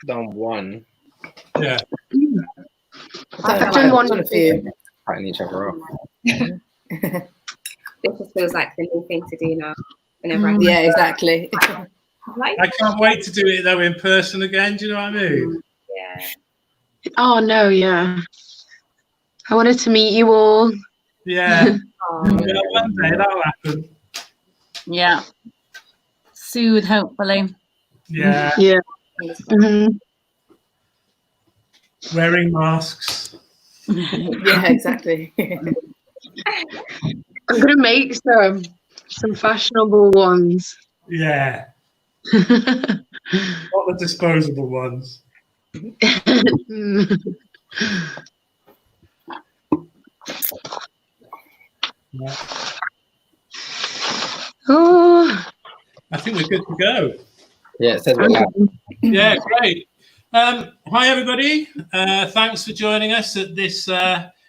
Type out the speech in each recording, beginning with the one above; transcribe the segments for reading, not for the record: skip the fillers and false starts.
done one. Yeah. I've done one or two. Cutting each other off. It just feels like the new thing to do now. Whenever Yeah, exactly. I can't wait to do it though in person again. Do you know what I mean? Yeah. Oh no, yeah. I wanted to meet you all. Yeah. Yeah, one day that'll happen. Yeah. Soon, hopefully. Yeah. Yeah. Wearing masks. Yeah, exactly. I'm gonna make some fashionable ones. Yeah. Not the disposable ones. Yeah. Oh, I think we're good to go. Yeah, it says we're live. Yeah, great. Hi, everybody. Thanks for joining us at this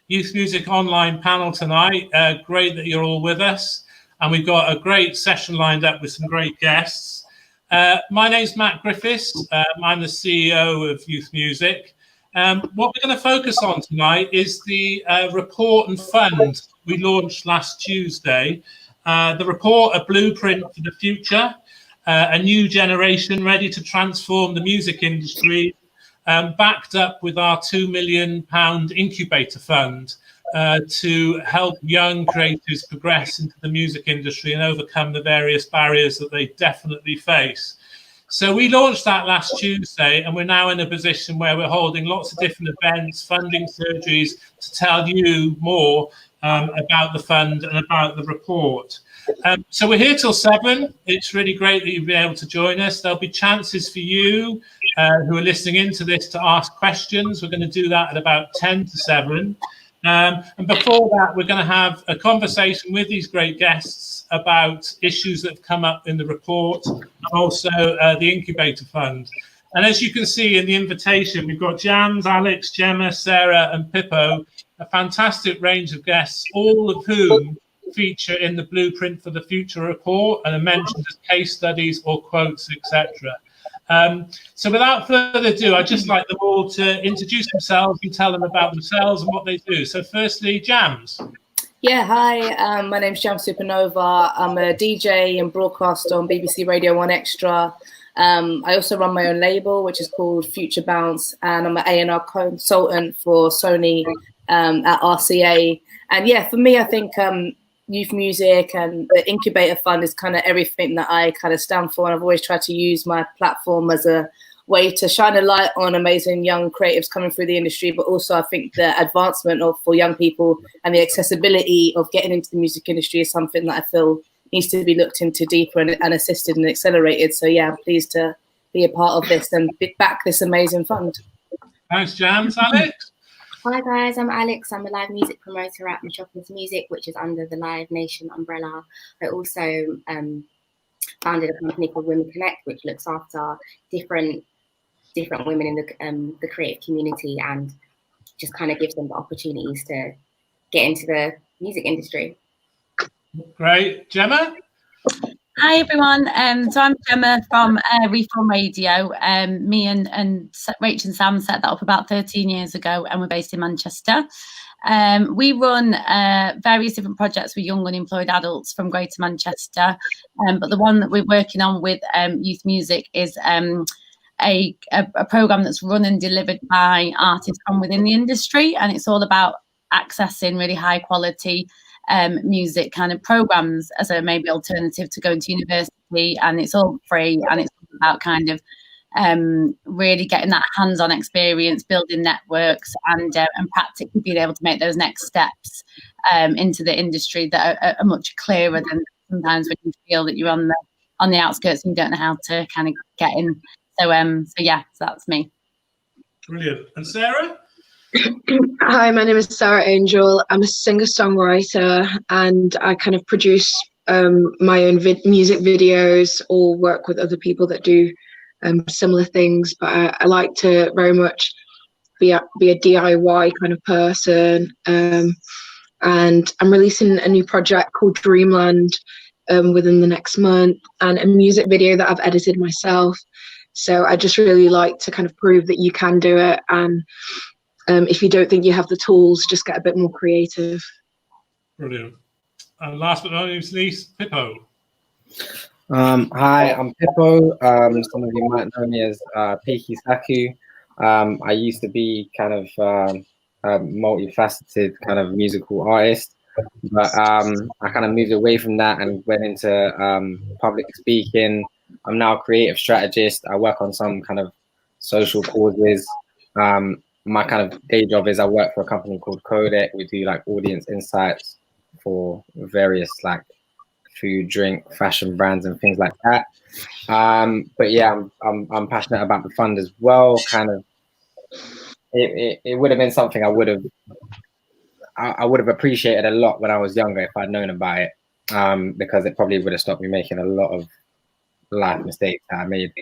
Youth Music Online panel tonight. Great that you're all with us. And we've got a great session lined up with some great guests. My name's Matt Griffiths. I'm the CEO of Youth Music. What we're going to focus on tonight is the report and fund we launched last Tuesday. The report, A Blueprint for the Future, a new generation ready to transform the music industry, backed up with our £2 million incubator fund to help young creators progress into the music industry and overcome the various barriers that they definitely face. So we launched that last Tuesday, and we're now in a position where we're holding lots of different events, funding surgeries to tell you more about the fund and about the report. So we're here till 7. It's really great that you've been able to join us. There'll be chances for you who are listening into this to ask questions. We're going to do that at about 10 to 7. And before that, we're going to have a conversation with these great guests about issues that have come up in the report and also the incubator fund. And as you can see in the invitation, we've got Jamz, Alex, Jemma, Sarah and Pippo, a fantastic range of guests, all of whom feature in the Blueprint for the Future report and are mentioned as case studies or quotes, etc. So without further ado, I'd just like them all to introduce themselves and tell them about themselves and what they do. So firstly, Jamz. Yeah, hi, my name's Jamz Supernova. I'm a DJ and broadcaster on BBC Radio 1 Extra. I also run my own label, which is called Future Bounce, and I'm an A&R consultant for Sony at RCA. And yeah, for me, I think youth music and the incubator fund is kind of everything that I kind of stand for. And I've always tried to use my platform as a way to shine a light on amazing young creatives coming through the industry, but also I think the advancement for young people and the accessibility of getting into the music industry is something that I feel needs to be looked into deeper and assisted and accelerated. So yeah, I'm pleased to be a part of this and back this amazing fund. Thanks, Jamz. Alex? Hi guys, I'm Alex. I'm a live music promoter at Metropolis Music, which is under the Live Nation umbrella. I also founded a company called Women Connect, which looks after different women in the creative community and just kind of gives them the opportunities to get into the music industry. Great. Jemma? Hi everyone, so I'm Jemma from Reform Radio. Me and Rach and Sam set that up about 13 years ago, and we're based in Manchester. We run various different projects with young unemployed adults from Greater Manchester, but the one that we're working on with Youth Music is a programme that's run and delivered by artists from within the industry, and it's all about accessing really high quality music kind of programs as a maybe alternative to going to university, and it's all free, and it's about kind of really getting that hands-on experience, building networks, and practically being able to make those next steps into the industry that are much clearer than sometimes when you feel that you're on the outskirts and you don't know how to kind of get in. So yeah, so that's me. Brilliant. And Sarah? Hi, my name is Sarah Angel. I'm a singer-songwriter, and I kind of produce my own music videos or work with other people that do similar things. But I like to very much be a DIY kind of person. And I'm releasing a new project called Dreamland within the next month, and a music video that I've edited myself. So I just really like to kind of prove that you can do it. And if you don't think you have the tools, just get a bit more creative. Brilliant. And last but not least, Pippo. Hi, I'm Pippo. Some of you might know me as Peiki Saku. I used to be kind of a multifaceted kind of musical artist, but I kind of moved away from that and went into public speaking. I'm now a creative strategist. I work on some kind of social causes. My kind of day job is I work for a company called Codec. We do like audience insights for various like food, drink, fashion brands and things like that. But yeah, I'm passionate about the fund as well. Kind of, it would have been something I would have appreciated a lot when I was younger if I'd known about it, because it probably would have stopped me making a lot of life mistakes that I made.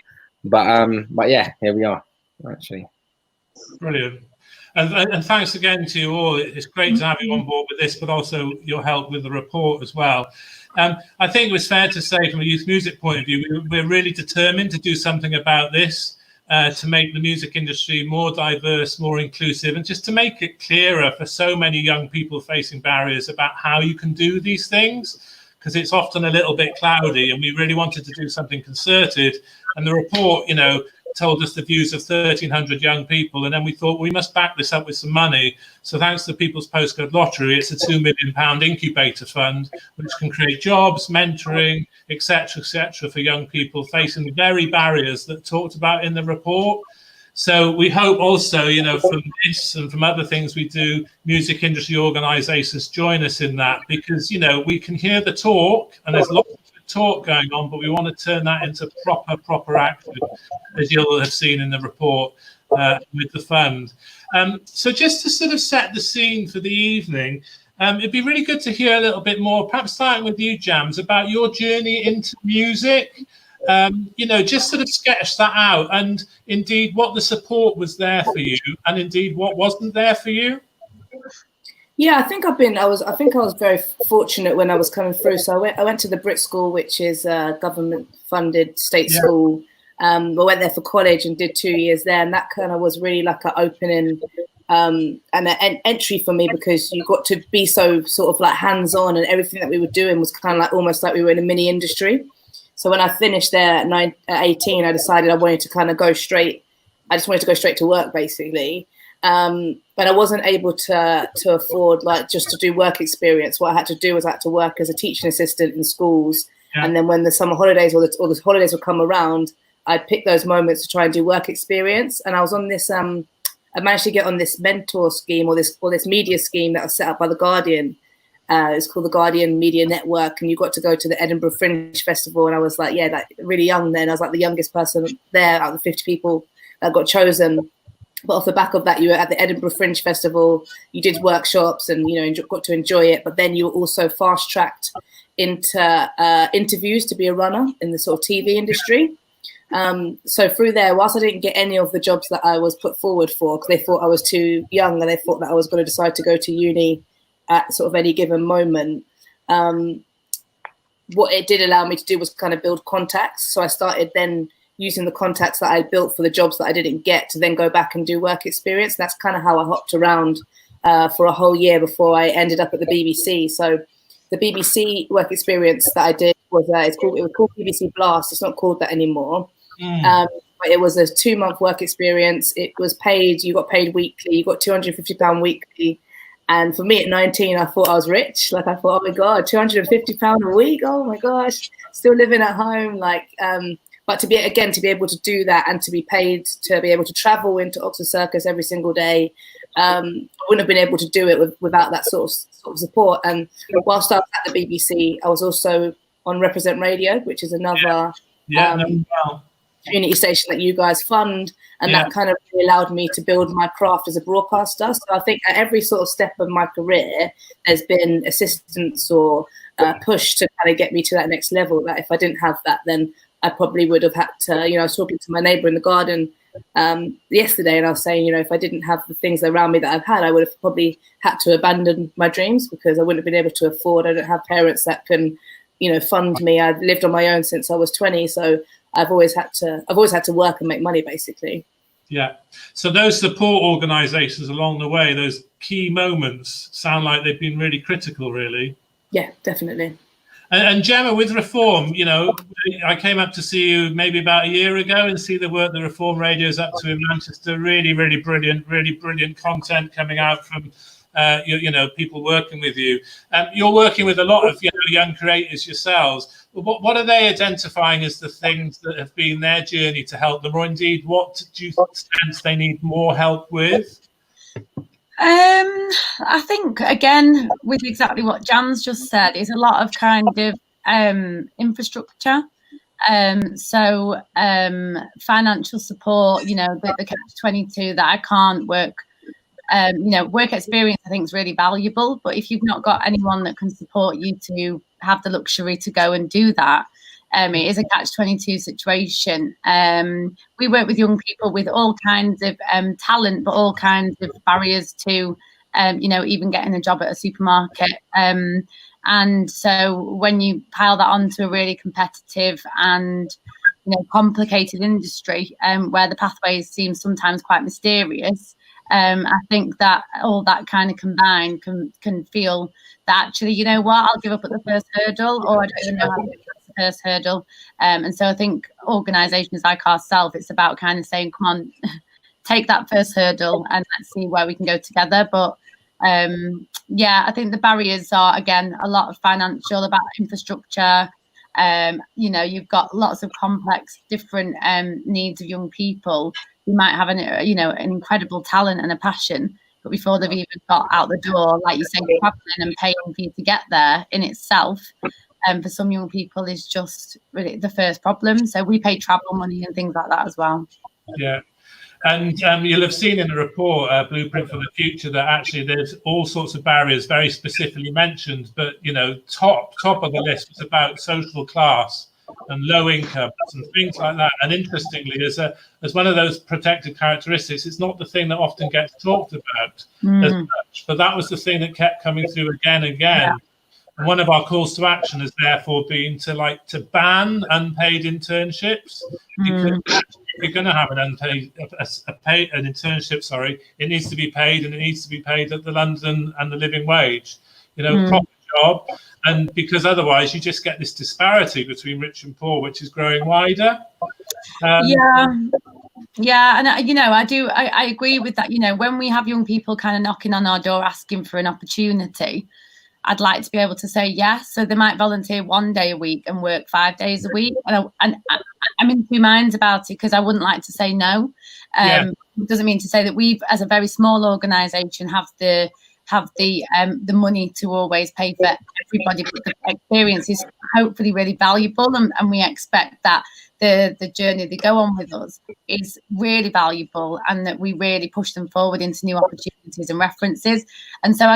But yeah, here we are, actually. Brilliant. And thanks again to you all. It's great to have you on board with this, but also your help with the report as well. I think it was fair to say from a youth music point of view, we're really determined to do something about this, to make the music industry more diverse, more inclusive, and just to make it clearer for so many young people facing barriers about how you can do these things, because it's often a little bit cloudy, and we really wanted to do something concerted. And the report, you know, told us the views of 1,300 young people, and then we thought we must back this up with some money. So thanks to the People's Postcode Lottery, it's a £2 million incubator fund, which can create jobs, mentoring, etc., for young people facing the very barriers that talked about in the report. So we hope also, you know, from this and from other things we do, music industry organisations join us in that, because, you know, we can hear the talk and there's lots of talk going on, but we want to turn that into proper action, as you'll have seen in the report with the fund. So just to sort of set the scene for the evening, it'd be really good to hear a little bit more, perhaps starting with you, Jamz, about your journey into music. You know, just sort of sketch that out, and indeed what the support was there for you, and indeed what wasn't there for you. Yeah, I think I was very fortunate when I was coming through. So I went to the Brit School, which is a government-funded state school. I went there for college and did 2 years there, and that kind of was really like an opening and an entry for me, because you got to be so sort of like hands-on, and everything that we were doing was kind of like almost like we were in a mini industry. So when I finished there at 18, I decided I wanted to kind of go straight. I just wanted to go straight to work, basically. But I wasn't able to afford like just to do work experience. What I had to do was I had to work as a teaching assistant in schools. Yeah. And then when the summer holidays or the holidays would come around, I'd pick those moments to try and do work experience. And I was on this, I managed to get on this mentor scheme or this media scheme that was set up by The Guardian. It's called the Guardian Media Network, and you got to go to the Edinburgh Fringe Festival. And I was like, like really young then. I was like the youngest person there out of the 50 people that got chosen. But off the back of that, you were at the Edinburgh Fringe Festival. You did workshops, and got to enjoy it. But then you were also fast tracked into interviews to be a runner in the sort of TV industry. So through there, whilst I didn't get any of the jobs that I was put forward for, because they thought I was too young, and they thought that I was going to decide to go to uni at sort of any given moment, what it did allow me to do was kind of build contacts. So I started then using the contacts that I built for the jobs that I didn't get to then go back and do work experience. And that's kind of how I hopped around for a whole year before I ended up at the BBC. So the BBC work experience that I did was it was called BBC Blast. It's not called that anymore. But it was a 2-month work experience. It was paid. You got paid weekly. You got £250 weekly. And for me at 19, I thought I was rich. Like I thought, oh my God, £250 a week. Oh my gosh, still living at home. Like, but to be able to do that and to be paid to be able to travel into Oxford Circus every single day, I wouldn't have been able to do it without that sort of support. And whilst I was at the BBC, I was also on Represent Radio, which is another community station that you guys fund. And that kind of really allowed me to build my craft as a broadcaster. So I think at every sort of step of my career, there's been assistance or push to kind of get me to that next level. That if I didn't have that, then I probably would have had to, I was talking to my neighbour in the garden yesterday, and I was saying, if I didn't have the things around me that I've had, I would have probably had to abandon my dreams, because I wouldn't have been able to afford. I don't have parents that can, fund me. I've lived on my own since I was 20. So I've always had to work and make money, basically. Yeah. So those support organisations along the way, those key moments, sound like they've been really critical, really. Yeah, definitely. And Jemma, with Reform, you know, I came up to see you maybe about a year ago and see the work the Reform Radio's up to in Manchester. Really brilliant content coming out from, you know, people working with you. You're working with a lot of young creators yourselves. What are they identifying as the things that have been their journey to help them, or indeed, what do you sense they need more help with? I think, again, with exactly what Jamz just said, is a lot of kind of infrastructure. So financial support, you know, the catch-22 that I can't work, you know, work experience I think is really valuable. But if you've not got anyone that can support you to have the luxury to go and do that, it is a catch-22 situation. We work with young people with all kinds of talent, but all kinds of barriers to, you know, even getting a job at a supermarket. And so when you pile that onto a really competitive and, you know, complicated industry, where the pathways seem sometimes quite mysterious, I think that all that kind of combined can feel that actually, you know what, I'll give up at the first hurdle, or I don't even know how to get past the first hurdle. And so I think organisations like ourselves, it's about kind of saying, come on, take that first hurdle and let's see where we can go together. But yeah, I think the barriers are, again, a lot of financial, about infrastructure. You know, you've got lots of complex, different needs of young people who might have an, you know, an incredible talent and a passion, but before they've even got out the door, like you say, traveling and paying for you to get there in itself, for some young people is just really the first problem. So we pay travel money and things like that as well. Yeah. And you'll have seen in the report, Blueprint for the Future, that actually there's all sorts of barriers very specifically mentioned, but, you know, top of the list was about social class and low incomes and things like that. And interestingly, as one of those protected characteristics, it's not the thing that often gets talked about as much, but that was the thing that kept coming through again and again. Yeah. And one of our calls to action has therefore been to ban unpaid internships, because if you're going to have an unpaid an internship, it needs to be paid, and it needs to be paid at the London and the living wage, you know, proper job. And because otherwise you just get this disparity between rich and poor, which is growing wider. Yeah, and you know, I agree with that. You know, when we have young people kind of knocking on our door asking for an opportunity, I'd like to be able to say yes. So they might volunteer 1 day a week and work 5 days a week. And I'm in two minds about it, because I wouldn't like to say no. It doesn't mean to say that we, as a very small organisation, have the money to always pay for everybody, but the experience is hopefully really valuable, and we expect that the journey they go on with us is really valuable, and that we really push them forward into new opportunities and references. And so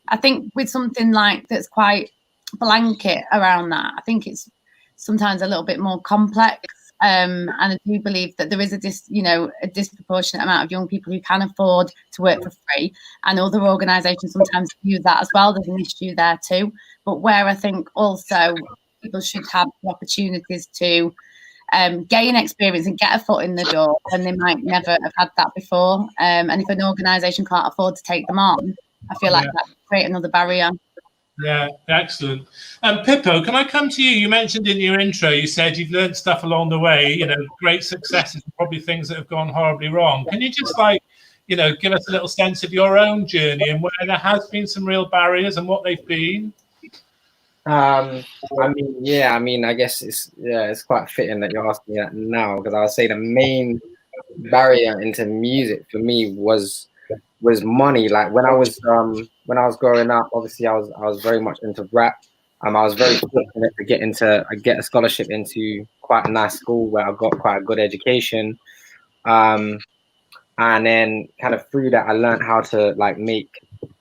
I think with something like that's quite blanket around that, I think it's sometimes a little bit more complex. And I do believe that there is a disproportionate amount of young people who can afford to work for free, and other organisations sometimes use that as well. There's an issue there too. But where I think also people should have the opportunities to gain experience and get a foot in the door when they might never have had that before. And if an organisation can't afford to take them on, I feel like that would create another barrier. Yeah, excellent. Pippo, can I come to you? You mentioned in your intro, you said you've learned stuff along the way, you know, great successes, probably things that have gone horribly wrong. Can you just give us a little sense of your own journey and where there has been some real barriers and what they've been? I guess it's quite fitting that you're asking me that now, because I would say the main barrier into music for me was money. Like when I was growing up, obviously I was very much into rap. I was very fortunate to get a scholarship into quite a nice school where I got quite a good education. And then kind of through that I learned how to like make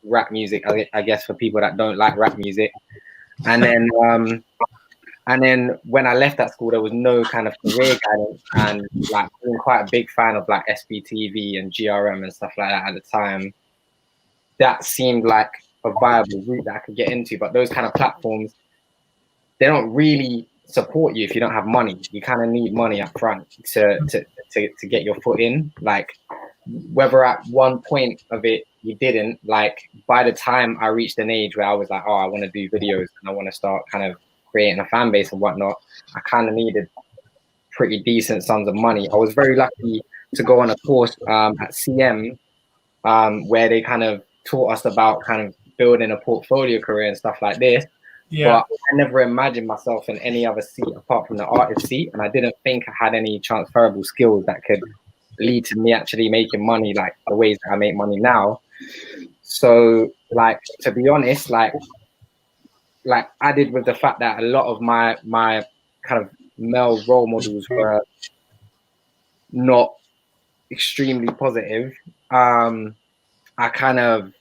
rap music, I guess, for people that don't like rap music. And then when I left that school, there was no kind of career guidance, and like I'm quite a big fan of like SBTV and GRM and stuff like that at the time. That seemed like a viable route that I could get into, but those kind of platforms, they don't really support you if you don't have money. You kind of need money up front to get your foot in. Like, whether at one point of it you didn't, like, by the time I reached an age where I was like, oh, I want to do videos and I want to start kind of creating a fan base and whatnot, I kind of needed pretty decent sums of money. I was very lucky to go on a course at CM where they kind of taught us about kind of building a portfolio career and stuff like this. Yeah. But I never imagined myself in any other seat apart from the artist seat, and I didn't think I had any transferable skills that could lead to me actually making money like the ways that I make money now. So, like, to be honest, like added with the fact that a lot of my kind of male role models were not extremely positive, I kind of,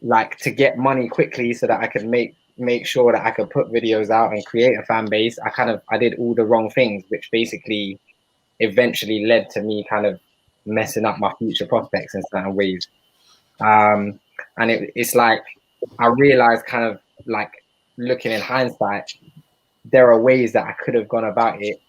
like, to get money quickly so that I could make sure that I could put videos out and create a fan base, I did all the wrong things, which basically eventually led to me kind of messing up my future prospects in certain ways. And it's like, I realized, kind of like, looking in hindsight, there are ways that I could have gone about it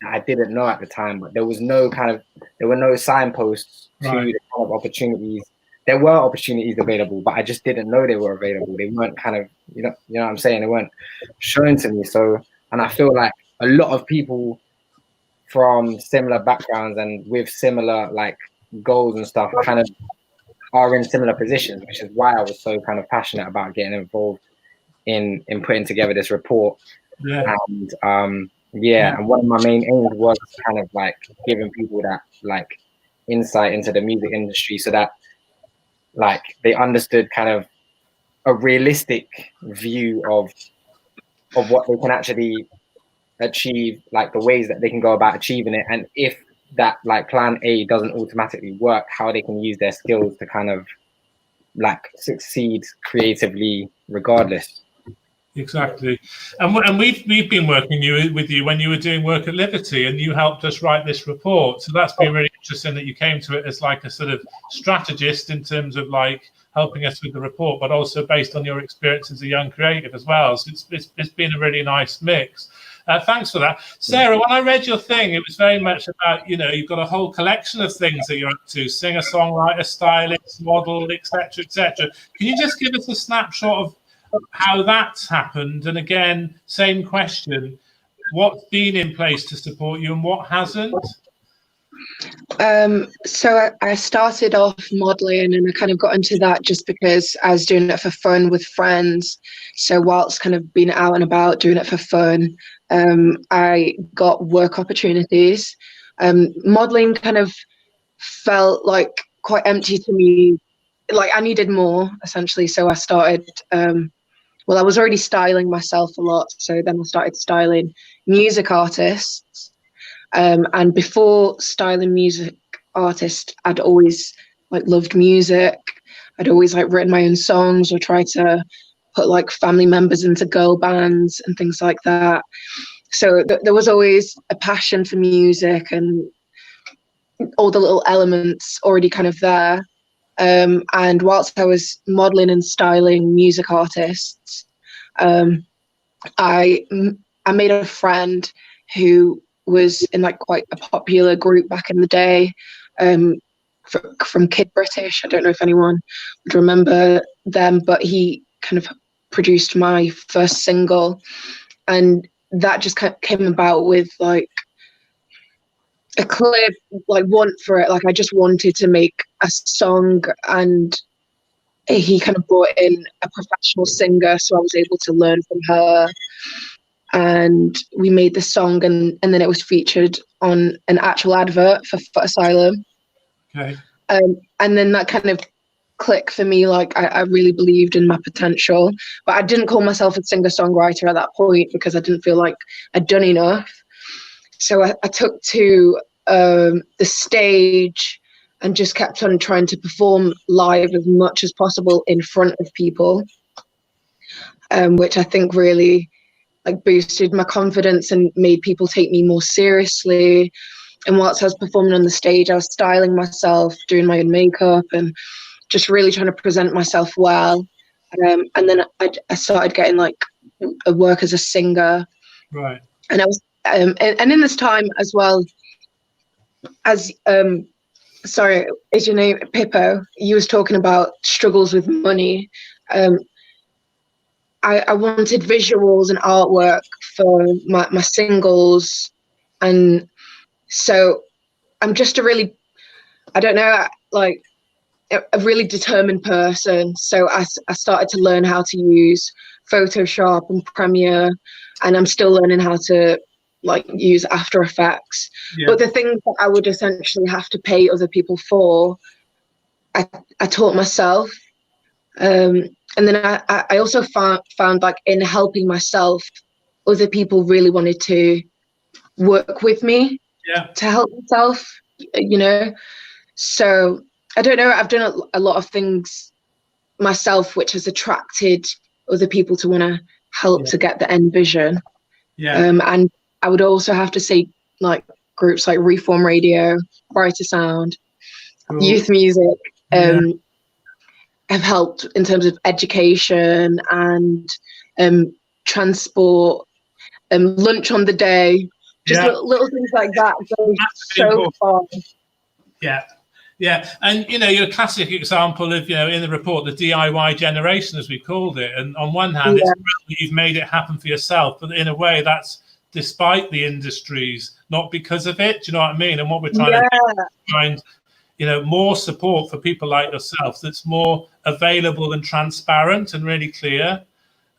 that I didn't know at the time, but there were no signposts to the kind of opportunities. There were opportunities available, but I just didn't know they were available. They weren't kind of, you know what I'm saying? They weren't shown to me. So, and I feel like a lot of people from similar backgrounds and with similar, like, goals and stuff kind of are in similar positions, which is why I was so kind of passionate about getting involved in putting together this report. Yeah. And and one of my main aims was kind of like giving people that, like, insight into the music industry so that, like, they understood kind of a realistic view of what they can actually achieve, like the ways that they can go about achieving it, and if that, like, plan A doesn't automatically work, how they can use their skills to kind of, like, succeed creatively regardless. Exactly. And we've been working with you when you were doing work at Liberty, and you helped us write this report. So that's been really interesting that you came to it as like a sort of strategist in terms of, like, helping us with the report, but also based on your experience as a young creative as well. So it's been a really nice mix. Thanks for that. Sarah, when I read your thing, it was very much about, you know, you've got a whole collection of things that you're up to: singer, songwriter, stylist, model, etc., etc. Can you just give us a snapshot of how that's happened? And again, same question, what's been in place to support you and what hasn't? So I started off modeling, and I kind of got into that just because I was doing it for fun with friends. So whilst kind of being out and about doing it for fun, I got work opportunities. Modeling kind of felt like quite empty to me. Like, I needed more, essentially. So I started, I was already styling myself a lot. So then I started styling music artists. And before styling music artists, I'd always, like, loved music. I'd always, like, written my own songs or tried to put, like, family members into girl bands and things like that. So there was always a passion for music and all the little elements already kind of there. And whilst I was modeling and styling music artists, I made a friend who was in, like, quite a popular group back in the day, from Kid British. I don't know if anyone would remember them, but he kind of produced my first single, and that just came about with, like, a clear, like, want for it. Like, I just wanted to make a song, and he kind of brought in a professional singer, so I was able to learn from her, and we made the song, and then it was featured on an actual advert for Foot Asylum. Okay. And then that kind of clicked for me. Like, I really believed in my potential, but I didn't call myself a singer-songwriter at that point because I didn't feel like I'd done enough. So I took to the stage and just kept on trying to perform live as much as possible in front of people, which I think really, like, boosted my confidence and made people take me more seriously. And whilst I was performing on the stage, I was styling myself, doing my own makeup, and just really trying to present myself well. And then I started getting, like, a work as a singer. Right. And I was, and in this time as well, as sorry, is your name Pippo? You was talking about struggles with money. I wanted visuals and artwork for my singles, and so I'm just a really, I don't know, like a really determined person. So I started to learn how to use Photoshop and Premiere, and I'm still learning how to like use After Effects. Yeah. But the things that I would essentially have to pay other people for, I taught myself. And then I also found like in helping myself, other people really wanted to work with me to help myself, you know. So I don't know, I've done a lot of things myself which has attracted other people to want to help to get the end vision. And I would also have to say like groups like Reform Radio, Brighter Sound, Youth Music, have helped in terms of education and transport, lunch on the day, just little things like that go so far. Yeah, and you know, you're a classic example of, you know, in the report, the DIY generation, as we called it. And on one hand, it's brilliant you've made it happen for yourself, but in a way, that's despite the industries, not because of it. Do you know what I mean? And what we're trying to do is find, you know, more support for people like yourself that's more available and transparent and really clear.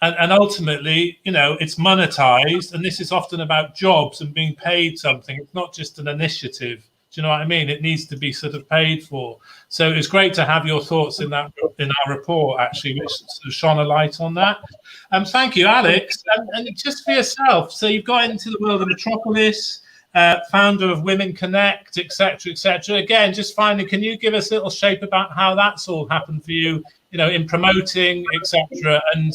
And ultimately, you know, it's monetized, and this is often about jobs and being paid something. It's not just an initiative. Do you know what I mean? It needs to be sort of paid for. So it's great to have your thoughts in our report, actually, which sort of shone a light on that. Thank you, Alex. And just for yourself, so you've got into the world of Metropolis, founder of Women Connect, etc., etc. Again, just finally, can you give us a little shape about how that's all happened for you, you know, in promoting, etc., and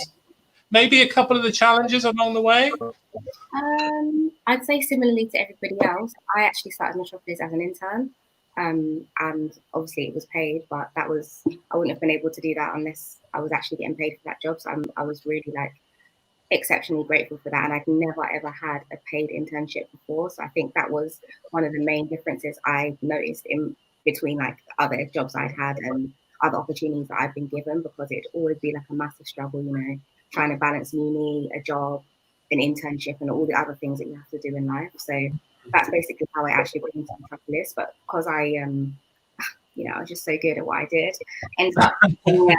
maybe a couple of the challenges along the way? I'd say similarly to everybody else, I actually started Metropolis as an intern, and obviously it was paid, but I wouldn't have been able to do that unless I was actually getting paid for that job. So I was really like exceptionally grateful for that, and I'd never ever had a paid internship before. So I think that was one of the main differences I noticed in between like other jobs I'd had and other opportunities that I've been given, because it'd always be like a massive struggle, you know, trying to balance uni, a job, an internship, and all the other things that you have to do in life. So that's basically how I actually got into Metropolis. But because I, you know, I was just so good at what I did, ended up being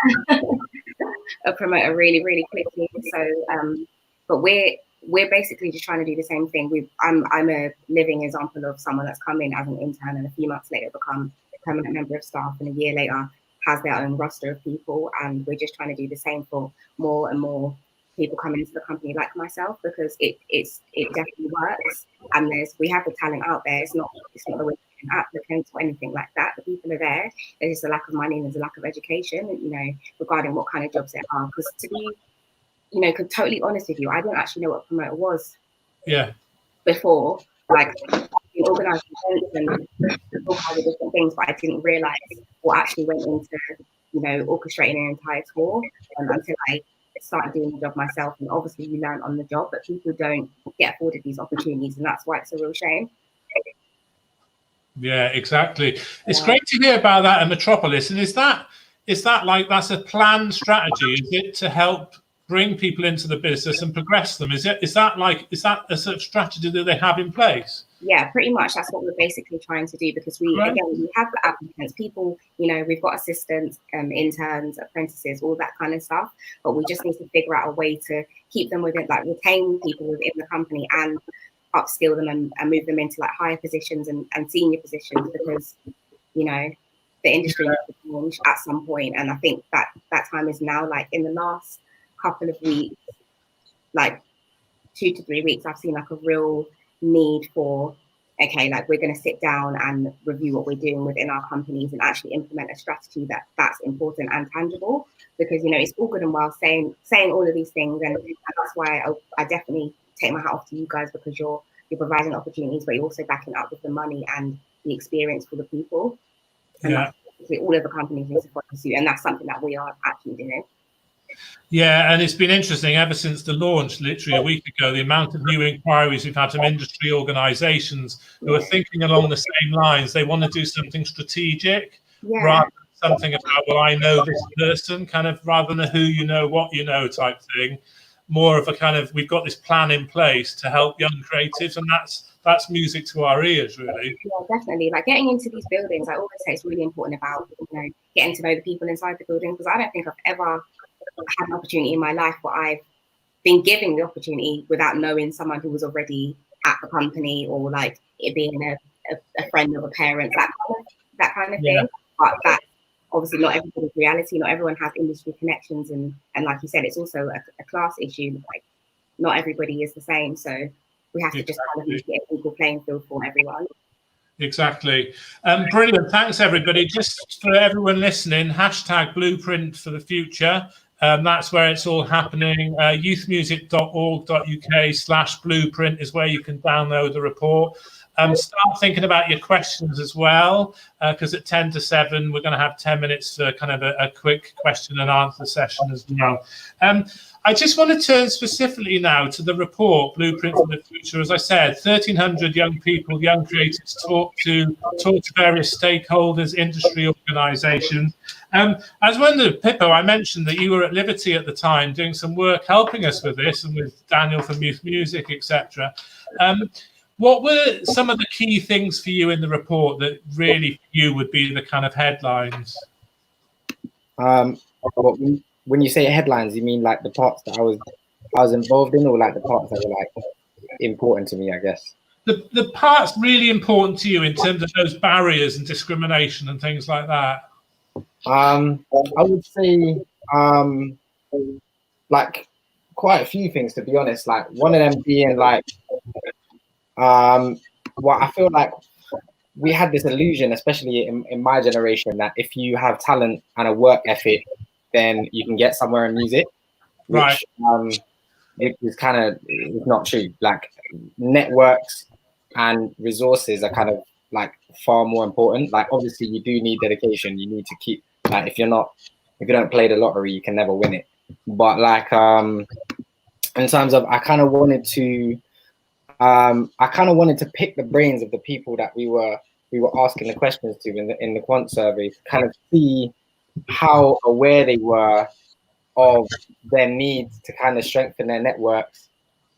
a promoter really, really quickly. So, but we're basically just trying to do the same thing. I'm a living example of someone that's come in as an intern and a few months later become a permanent member of staff, and a year later has their own roster of people. And we're just trying to do the same for more and more people coming into the company like myself, because it definitely works, and we have the talent out there. It's not the way applicants or anything like that. The people are there. There's just a lack of money and there's a lack of education, you know, regarding what kind of jobs there are. Because to be, you know, totally honest with you, I didn't actually know what a promoter was. Before, like, organising events and all kinds of different things, but I didn't realise what actually went into, you know, orchestrating an entire tour until I started doing the job myself. And obviously you learn on the job, but people don't get afforded these opportunities, and that's why it's a real shame. Yeah, exactly. It's great to hear about that in Metropolis. And is that like, that's a planned strategy? Is it to help bring people into the business and progress them? Is that a sort of strategy that they have in place? Yeah, pretty much. That's what we're basically trying to do, because we have the applicants, people, you know, we've got assistants, interns, apprentices, all that kind of stuff, but we just need to figure out a way to keep them within, like, retain people within the company and upskill them and move them into like higher positions and senior positions, because, you know, the industry needs to change at some point. And I think that time is now. Like in the last couple of weeks, like 2 to 3 weeks, I've seen like a real need for, okay, like we're going to sit down and review what we're doing within our companies and actually implement a strategy that's important and tangible. Because, you know, it's all good and well saying all of these things, and that's why I definitely take my hat off to you guys, because you're providing opportunities, but you're also backing up with the money and the experience for the people. And that's all of the companies need to follow suit, and that's something that we are actually doing. Yeah, and it's been interesting ever since the launch, literally a week ago, the amount of new inquiries we've had from industry organisations who are thinking along the same lines. They want to do something strategic rather than something about, well, I know this person, kind of, rather than a who you know, what you know type thing. More of a kind of, we've got this plan in place to help young creatives, and that's music to our ears, really. Yeah, definitely. Like getting into these buildings, I always say it's really important about, getting to know the people inside the building, because I don't think I've ever had an opportunity in my life where I've been given the opportunity without knowing someone who was already at the company, or like it being a friend of a parent, that kind of thing. But that's obviously not everybody's reality. Not everyone has industry connections, and like you said, it's also a class issue. Like not everybody is the same, so we have to just kind of get an equal playing field for everyone. Exactly. Brilliant. Thanks, everybody. Just for everyone listening, hashtag Blueprint for the Future. That's where it's all happening. youthmusic.org.uk/blueprint is where you can download the report. Start thinking about your questions as well, because at 10 to 7, we're going to have 10 minutes for kind of a quick question and answer session as well. I just want to turn specifically now to the report, Blueprint for the Future. As I said, 1,300 young people, young creatives talk to various stakeholders, industry organisations. I was wondering, Pippo, I mentioned that you were at Liberty at the time doing some work helping us with this, and with Daniel from Youth Music, etc. What were some of the key things for you in the report that really for you would be the kind of headlines? When you say headlines, you mean like the parts that I was involved in, or like the parts that were like important to me, I guess? The parts really important to you in terms of those barriers and discrimination and things like that. I would say like quite a few things, to be honest. Like one of them being like well, I feel like we had this illusion, especially in my generation, that if you have talent and a work ethic, then you can get somewhere in music, which it is kind of not true. Like networks and resources are kind of like far more important. Like obviously you do need dedication. You need to keep, like if you don't play the lottery, you can never win it. But like in terms of, I kind of wanted to pick the brains of the people that we were asking the questions to in the quant survey, to kind of see how aware they were of their needs to kind of strengthen their networks,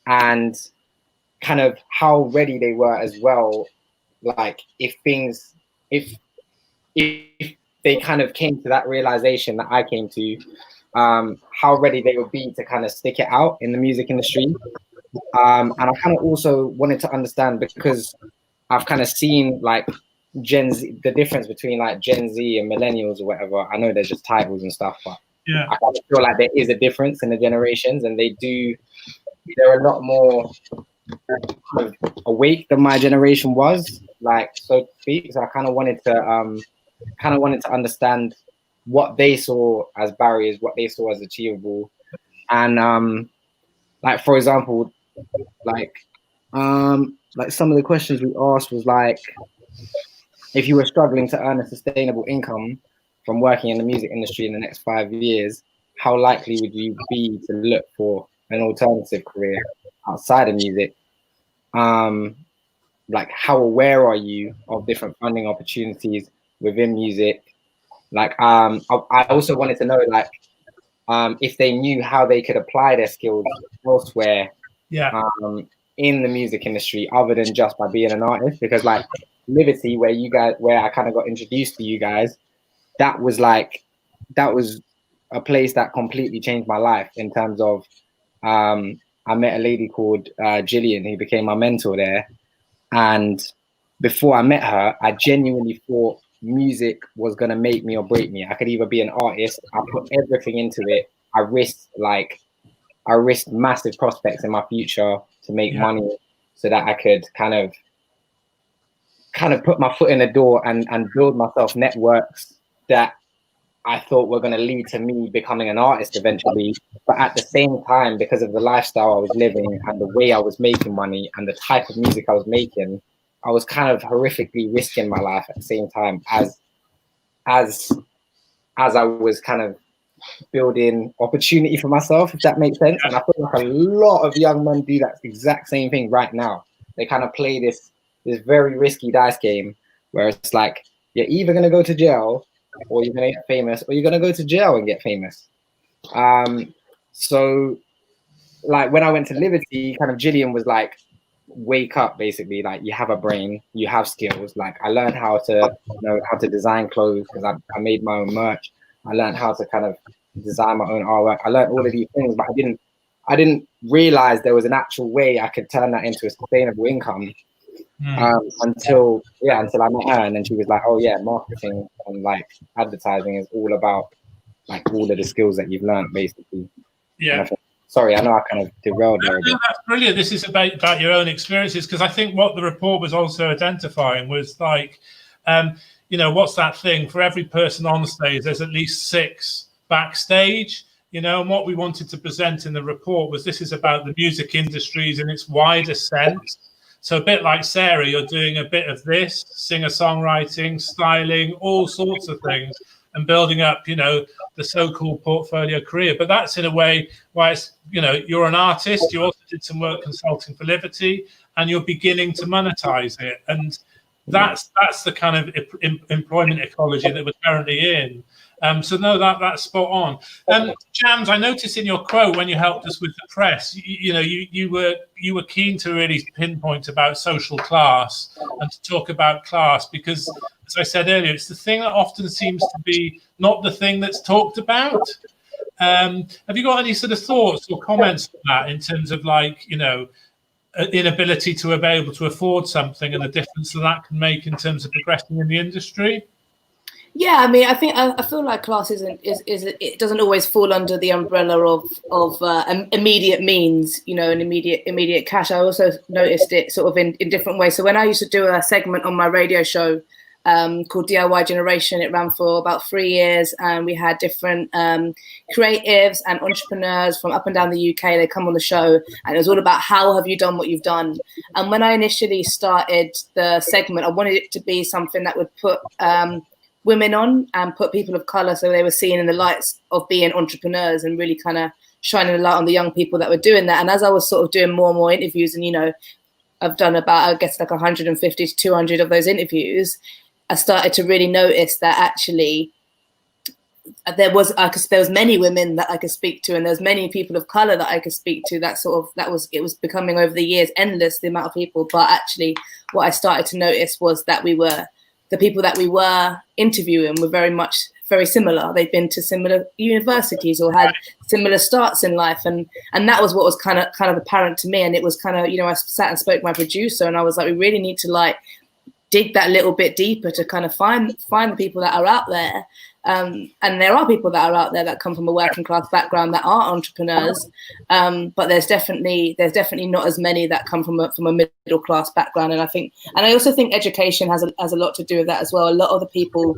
and kind of how ready they were as well. Like if they kind of came to that realization that I came to, how ready they would be to kind of stick it out in the music industry. And I kind of also wanted to understand, because I've kind of seen like Gen Z, the difference between like Gen Z and millennials or whatever. I know they're just titles and stuff, but yeah, I kind of feel like there is a difference in the generations, and they're a lot more kind of awake than my generation was, like, so to speak. So I kind of wanted to understand what they saw as barriers, what they saw as achievable. And like for example, like some of the questions we asked was like, if you were struggling to earn a sustainable income from working in the music industry in the next 5 years, how likely would you be to look for an alternative career outside of music? Like how aware are you of different funding opportunities within music? Like I also wanted to know like if they knew how they could apply their skills elsewhere in the music industry, other than just by being an artist. Because like Liberty, where I kind of got introduced to you guys, that was a place that completely changed my life in terms of I met a lady called Gillian, who became my mentor there. And before I met her, I genuinely thought music was going to make me or break me. I could either be an artist, I put everything into it. I risked massive prospects in my future to make money, so that I could kind of put my foot in the door and build myself networks that I thought were going to lead to me becoming an artist eventually. But at the same time, because of the lifestyle I was living and the way I was making money and the type of music I was making, I was kind of horrifically risking my life at the same time as I was kind of building opportunity for myself, if that makes sense. And I feel like a lot of young men do that exact same thing right now. They kind of play this very risky dice game where it's like, you're either going to go to jail or you're going to get famous, or you're going to go to jail and get famous. So like when I went to Liberty, kind of Gillian was like, wake up, basically. Like, you have a brain, you have skills. Like, I learned how to design clothes because I made my own merch. I learned how to kind of design my own artwork. I learned all of these things, but I didn't realize there was an actual way I could turn that into a sustainable income until I met her, and then she was like, oh yeah, marketing and like advertising is all about like all of the skills that you've learned, basically. Yeah. Sorry, I know I kind of derailed there. No, that's brilliant. This is about your own experiences, because I think what the report was also identifying was like, what's that thing? For every person on stage, there's at least 6 backstage, and what we wanted to present in the report was this is about the music industries in its wider sense. So a bit like Sarah, you're doing a bit of this, singer-songwriting, styling, all sorts of things, and building up, the so-called portfolio career. But that's in a way why it's, you're an artist, you also did some work consulting for Liberty, and you're beginning to monetize it. And that's the kind of employment ecology that we're currently in. So no, that's spot on. Jamz, I noticed in your quote when you helped us with the press, you were keen to really pinpoint about social class and to talk about class, because, as I said earlier, it's the thing that often seems to be not the thing that's talked about. Have you got any sort of thoughts or comments on that in terms of like, inability to be able to afford something and the difference that can make in terms of progressing in the industry? Yeah, I mean, I feel like class it doesn't always fall under the umbrella of immediate means, and immediate cash. I also noticed it sort of in different ways. So when I used to do a segment on my radio show called DIY Generation, it ran for about 3 years, and we had different creatives and entrepreneurs from up and down the UK. They come on the show, and it was all about how have you done what you've done. And when I initially started the segment, I wanted it to be something that would put women on and put people of color, so they were seen in the lights of being entrepreneurs and really kind of shining a light on the young people that were doing that. And as I was sort of doing more and more interviews, and I've done about, I guess, like 150 to 200 of those interviews, I started to really notice that actually there was many women that I could speak to, and there's many people of color that I could speak to. It was becoming over the years endless, the amount of people. But actually what I started to notice was that the people that we were interviewing were very similar. They'd been to similar universities or had similar starts in life, and that was what was kind of apparent to me. And it was kind of, I sat and spoke to my producer, and I was like, we really need to like dig that little bit deeper to kind of find the people that are out there. And there are people that are out there that come from a working class background that are entrepreneurs, but there's definitely not as many that come from a middle class background. And I also think education has a lot to do with that as well. A lot of the people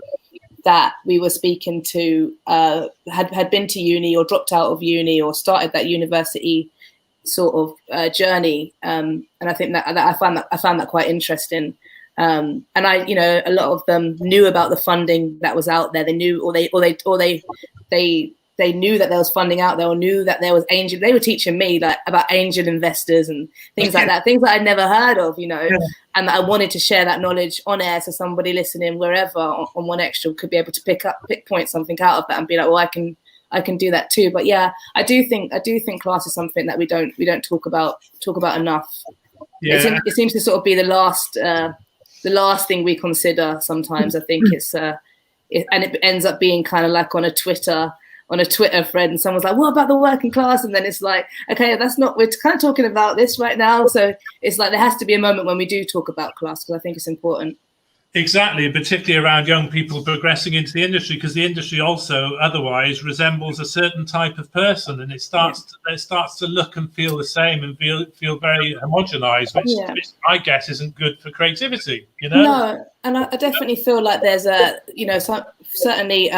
that we were speaking to had been to uni or dropped out of uni or started that university sort of journey, and I think that I found that quite interesting. And a lot of them knew about the funding that was out there. They knew, or they knew that there was funding out there, or knew that there was angel. They were teaching me like about angel investors and things like that, things that I'd never heard of, and that I wanted to share that knowledge on air, so somebody listening wherever on One Extra could be able to pick point something out of that and be like, well, I can do that too. But yeah, I do think class is something that we don't talk about enough. Yeah. It seems to sort of be the last thing we consider sometimes. I think and it ends up being kind of like on a Twitter thread, and someone's like, what about the working class? And then it's like, okay, we're kind of talking about this right now. So it's like there has to be a moment when we do talk about class, because I think it's important. Exactly, particularly around young people progressing into the industry, because the industry also otherwise resembles a certain type of person, and it starts to look and feel the same and feel very homogenized, which I guess isn't good for creativity, No, and I definitely feel like there's certainly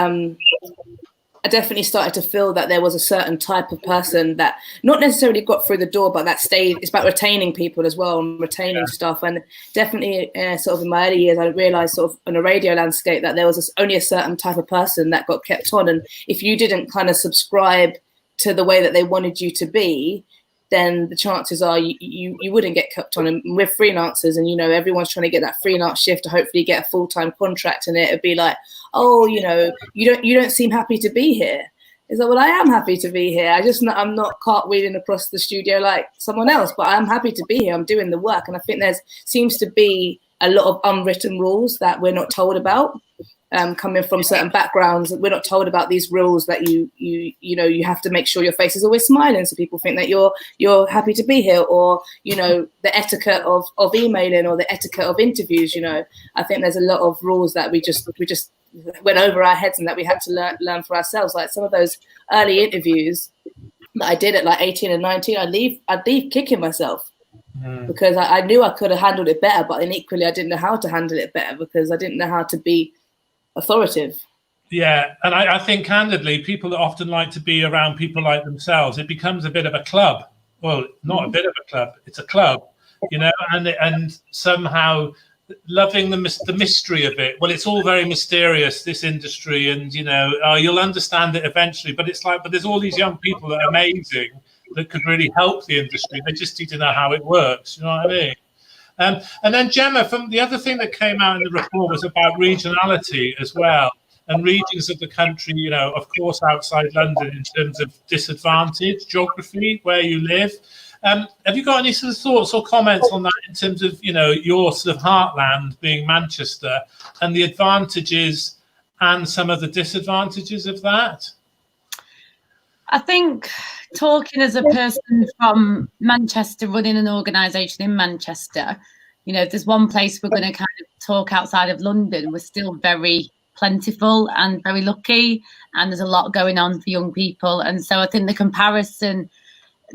I definitely started to feel that there was a certain type of person that not necessarily got through the door, but that stayed. It's about retaining people as well and retaining stuff. And definitely sort of in my early years, I realized sort of on a radio landscape that there was only a certain type of person that got kept on. And if you didn't kind of subscribe to the way that they wanted you to be, then the chances are you wouldn't get kept on. And we're freelancers, and, you know, everyone's trying to get that freelance shift to hopefully get a full-time contract. And it'd be like, oh, you know, you don't seem happy to be here. It's like, well, I am happy to be here. I'm not cartwheeling across the studio like someone else, but I'm happy to be here. I'm doing the work. And I think seems to be a lot of unwritten rules that we're not told about. Coming from certain backgrounds, we're not told about these rules that you know you have to make sure your face is always smiling, so people think that you're happy to be here, or, you know, the etiquette of emailing, or the etiquette of interviews. You know, I think there's a lot of rules that we just went over our heads and that we had to learn for ourselves. Like some of those early interviews that I did at like 18 and 19, I'd leave kicking myself. Because I knew I could have handled it better, but then equally I didn't know how to handle it better because I didn't know how to be authoritative. Yeah, and I think candidly, people that often like to be around people like themselves, it becomes a bit of a club. Well, not a bit of a club, it's a club, you know, and somehow loving the mystery of it. Well, it's all very mysterious, this industry, and, you know, you'll understand it eventually, but it's like, but there's all these young people that are amazing that could really help the industry. They just need to know how it works, you know what I mean? And then Jemma, from the other thing that came out in the report was about regionality as well, and regions of the country, you know, of course, outside London in terms of disadvantage, geography, where you live. Have you got any sort of thoughts or comments on that in terms of, you know, your sort of heartland being Manchester and the advantages and some of the disadvantages of that? I think, talking as a person from Manchester, running an organisation in Manchester, you know, if there's one place we're going to kind of talk outside of London, we're still very plentiful and very lucky, and there's a lot going on for young people. And so I think the comparison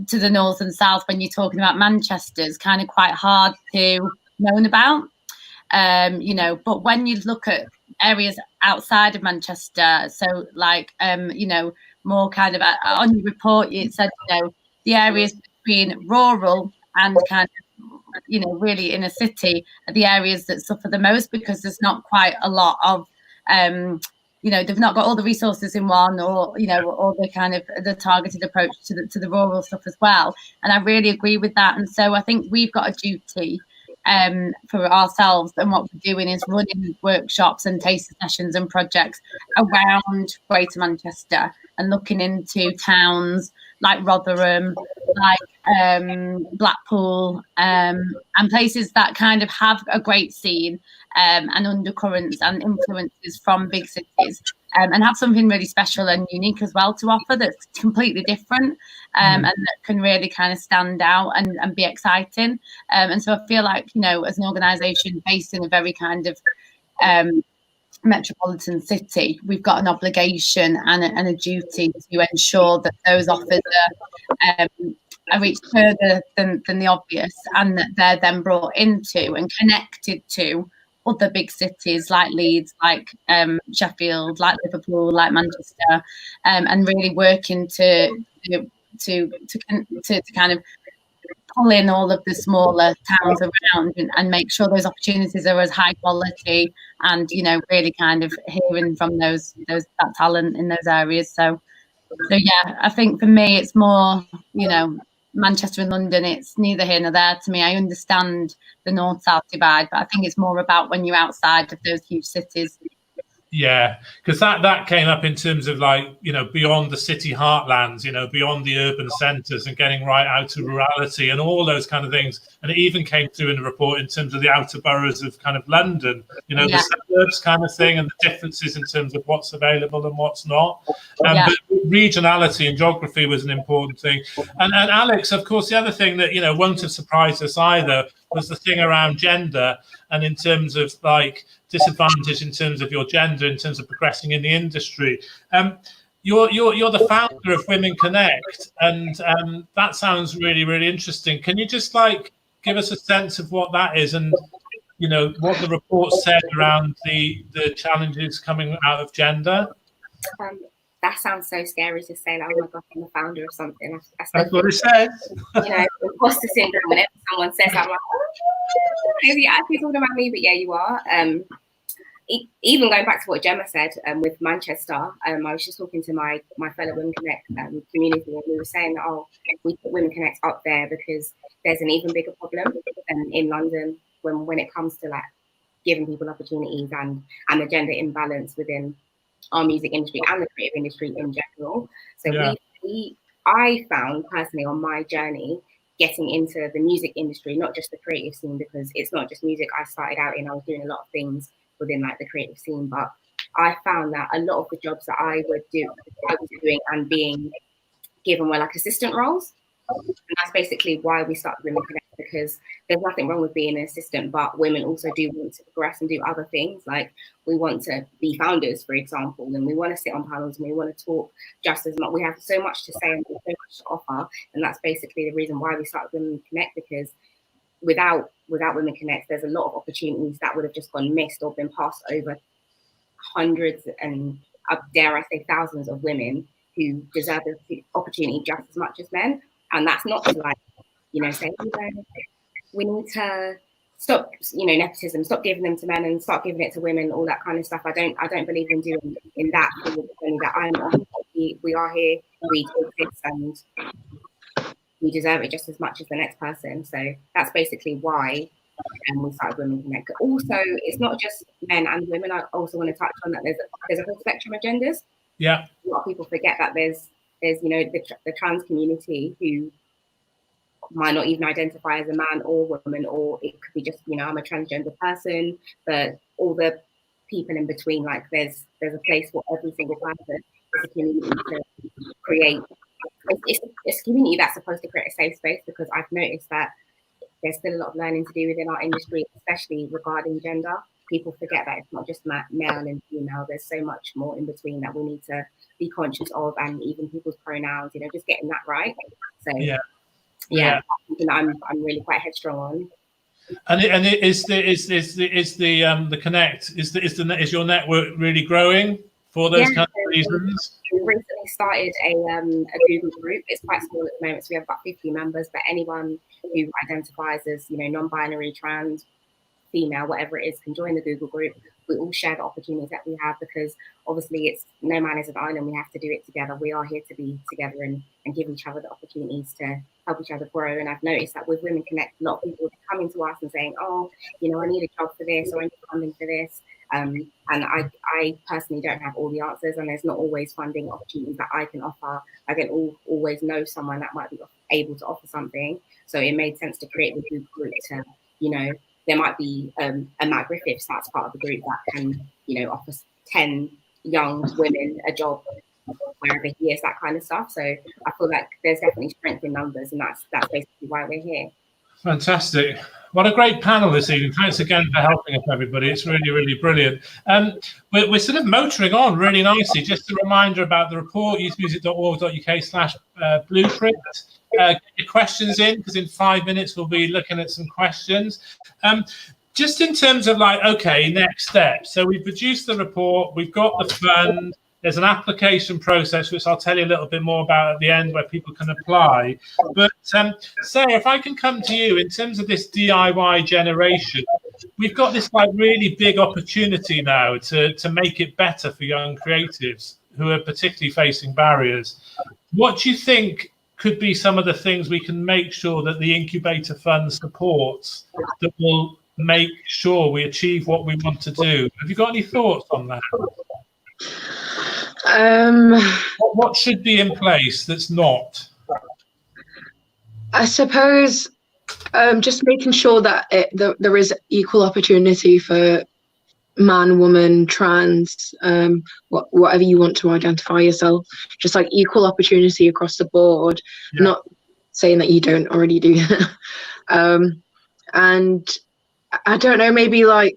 to the north and south when you're talking about Manchester is kind of quite hard to know about, you know, but when you look at areas outside of Manchester, so like, you know, more kind of on your report, it said, you know, the areas between rural and kind of, you know, really inner city are the areas that suffer the most, because there's not quite a lot of, you know, they've not got all the resources in one, or, you know, or the kind of the targeted approach to the rural stuff as well. And I really agree with that. And so I think we've got a duty for ourselves, and what we're doing is running workshops and taster sessions and projects around Greater Manchester, and looking into towns like Rotherham, like Blackpool, and places that kind of have a great scene and undercurrents and influences from big cities, and have something really special and unique as well to offer that's completely different, and that can really kind of stand out and be exciting. And so I feel like, you know, as an organisation based in a very kind of metropolitan city, we've got an obligation and a duty to ensure that those offers are reached further than the obvious, and that they're then brought into and connected to other big cities like Leeds, like Sheffield, like Liverpool, like Manchester, and really working to kind of pull in all of the smaller towns around and make sure those opportunities are as high quality, and, you know, really kind of hearing from that talent in those areas. So yeah, I think for me it's more, you know, Manchester and London, it's neither here nor there to me. I understand the north-south divide, but I think it's more about when you're outside of those huge cities. Yeah, because that came up in terms of, like, you know, beyond the city heartlands, you know, beyond the urban centres, and getting right out to rurality and all those kind of things. And it even came through in the report in terms of the outer boroughs of kind of London, you know, the suburbs kind of thing, and the differences in terms of what's available and what's not. But regionality and geography was an important thing. And Alex, of course, the other thing that, you know, won't have surprised us either was the thing around gender, and in terms of, like, disadvantage in terms of your gender, in terms of progressing in the industry. You're the founder of Women Connect, and that sounds really, really interesting. Can you just, like, give us a sense of what that is, and, you know, what the report said around the challenges coming out of gender? that sounds so scary to say, like, oh my God, I'm the founder of something. That's what it says. You know, imposter syndrome. Whenever someone says, I'm like, oh, is he actually talking about me? But yeah, you are. Even going back to what Jemma said with Manchester, I was just talking to my fellow Women Connect community, and we were saying that, oh, we put Women Connect up there because there's an even bigger problem in London when it comes to like giving people opportunities and the gender imbalance within our music industry and the creative industry in general. So yeah. I found personally on my journey getting into the music industry, not just the creative scene, because it's not just music I started out in. I was doing a lot of things within like the creative scene, but I found that a lot of the jobs that I was doing and being given were like assistant roles. And that's basically why we started Women Connect, because there's nothing wrong with being an assistant, but women also do want to progress and do other things. Like we want to be founders, for example, and we want to sit on panels and we want to talk just as much. We have so much to say and so much to offer. And that's basically the reason why we started Women Connect, because without Women Connect, there's a lot of opportunities that would have just gone missed or been passed over hundreds and dare I say thousands of women who deserve the opportunity just as much as men. And that's not to like, you know, say, we need to stop, you know, nepotism, stop giving them to men and start giving it to women, all that kind of stuff. I don't believe in doing in that. Only that I'm on. We are here, we do this, and we deserve it just as much as the next person. So that's basically why we started Women Connect. Also, it's not just men and women. I also want to touch on that there's a whole spectrum of genders. Yeah. A lot of people forget that there's you know the trans community who might not even identify as a man or woman, or it could be just, you know, I'm a transgender person, but all the people in between, like there's a place for every single person. It's a community to create. It's a community that's supposed to create a safe space, because I've noticed that there's still a lot of learning to do within our industry, especially regarding gender. People forget that it's not just male and female. There's so much more in between that we need to be conscious of, and even people's pronouns, you know, just getting that right. So yeah. That's something that I'm really quite headstrong on. And is the Connect, is your network really growing for those kind of reasons? We recently started a Google group. It's quite small at the moment, so we have about 50 members, but anyone who identifies as, you know, non-binary, trans, female, whatever it is, can join the Google group. We all share the opportunities that we have, because obviously it's no man is an island. We have to do it together. We are here to be together and give each other the opportunities to help each other grow. And I've noticed that with Women Connect, a lot of people are coming to us and saying, oh, you know, I need a job for this, or I need funding for this. And I personally don't have all the answers, and there's not always funding opportunities that I can offer. I don't always know someone that might be able to offer something. So it made sense to create the Google group to, you know, there might be a Matt Griffiths that's part of the group that can, you know, offer 10 young women a job wherever he is, that kind of stuff. So I feel like there's definitely strength in numbers, and that's basically why we're here. Fantastic. What a great panel this evening. Thanks again for helping us, everybody. It's really, really brilliant. We're sort of motoring on really nicely. Just a reminder about the report, youthmusic.org.uk/blueprint. Get your questions in, because in 5 minutes we'll be looking at some questions. Just in terms of like, okay, next steps. So we've produced the report, we've got the fund, there's an application process, which I'll tell you a little bit more about at the end, where people can apply. But Sarah, if I can come to you in terms of this DIY generation, we've got this like really big opportunity now to make it better for young creatives who are particularly facing barriers. What do you think could be some of the things we can make sure that the incubator fund supports that will make sure we achieve what we want to do? Have you got any thoughts on that? What should be in place that's not? I suppose just making sure that there is equal opportunity for man, woman, trans, whatever you want to identify yourself, just like equal opportunity across the board. Yeah. Not saying that you don't already do that. And I don't know, maybe like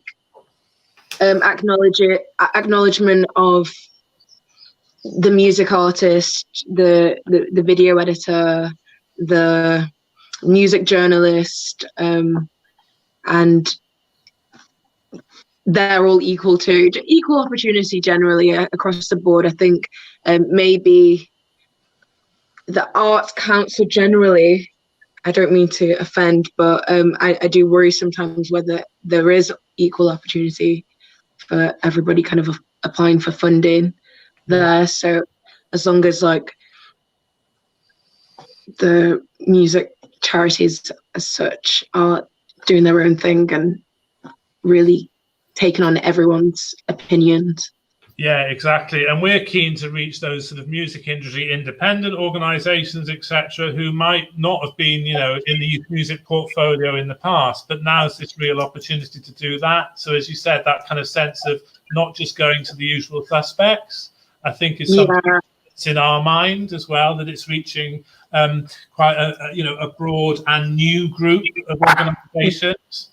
acknowledgement of the music artist, the video editor, the music journalist, and they're all equal to equal opportunity generally across the board. I think maybe the Arts Council generally, I don't mean to offend, but I do worry sometimes whether there is equal opportunity for everybody kind of applying for funding there. So as long as like the music charities as such are doing their own thing and really taking on everyone's opinions. Yeah, exactly. And we're keen to reach those sort of music industry independent organisations, etc., who might not have been, you know, in the youth music portfolio in the past, but now's this real opportunity to do that. So as you said, that kind of sense of not just going to the usual suspects, I think is something that's in our mind as well, that it's reaching quite a broad and new group of organisations.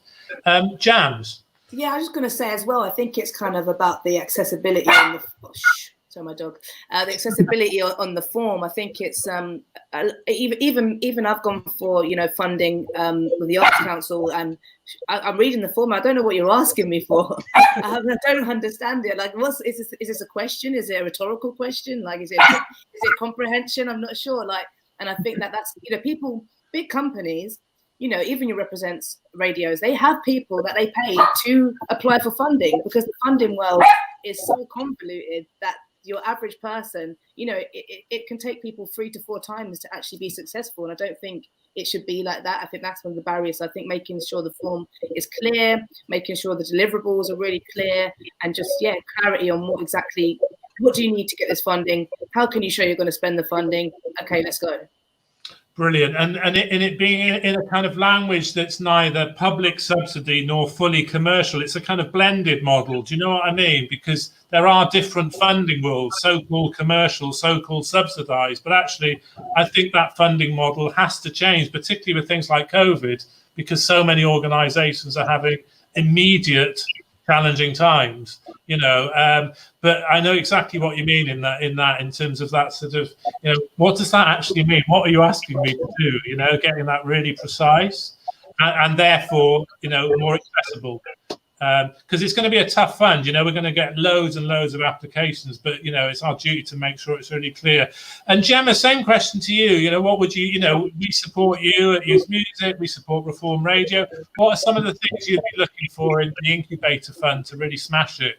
Jamz. Yeah, I was just going to say as well, I think it's kind of about the accessibility on the sorry, my dog. The accessibility on the form. I think it's even I've gone for, you know, funding with the Arts Council, and I'm reading the form. I don't know what you're asking me for. I don't understand it. Like, is this a question? Is it a rhetorical question? Like, is it comprehension? I'm not sure. Like, and I think that's, you know, people, big companies, you know, even your represents radios, they have people that they pay to apply for funding, because the funding world is so convoluted that your average person, you know, it can take people 3 to 4 times to actually be successful. And I don't think it should be like that. I think that's one of the barriers. I think making sure the form is clear, making sure the deliverables are really clear, and just, yeah, clarity on what do you need to get this funding? How can you show you're going to spend the funding? Okay, let's go. Brilliant. And it being in a kind of language that's neither public subsidy nor fully commercial. It's a kind of blended model. Do you know what I mean? Because there are different funding rules, so-called commercial, so-called subsidized. But actually, I think that funding model has to change, particularly with things like COVID, because so many organizations are having immediate challenging times, you know, but I know exactly what you mean in terms of that sort of, you know, what does that actually mean? What are you asking me to do? You know, getting that really precise and therefore, you know, more accessible. Because it's going to be a tough fund, you know, we're going to get loads and loads of applications, but, you know, it's our duty to make sure it's really clear. And Jemma, same question to you, you know, what would you know, we support you at Youth Music, we support Reform Radio. What are some of the things you'd be looking for in the incubator fund to really smash it?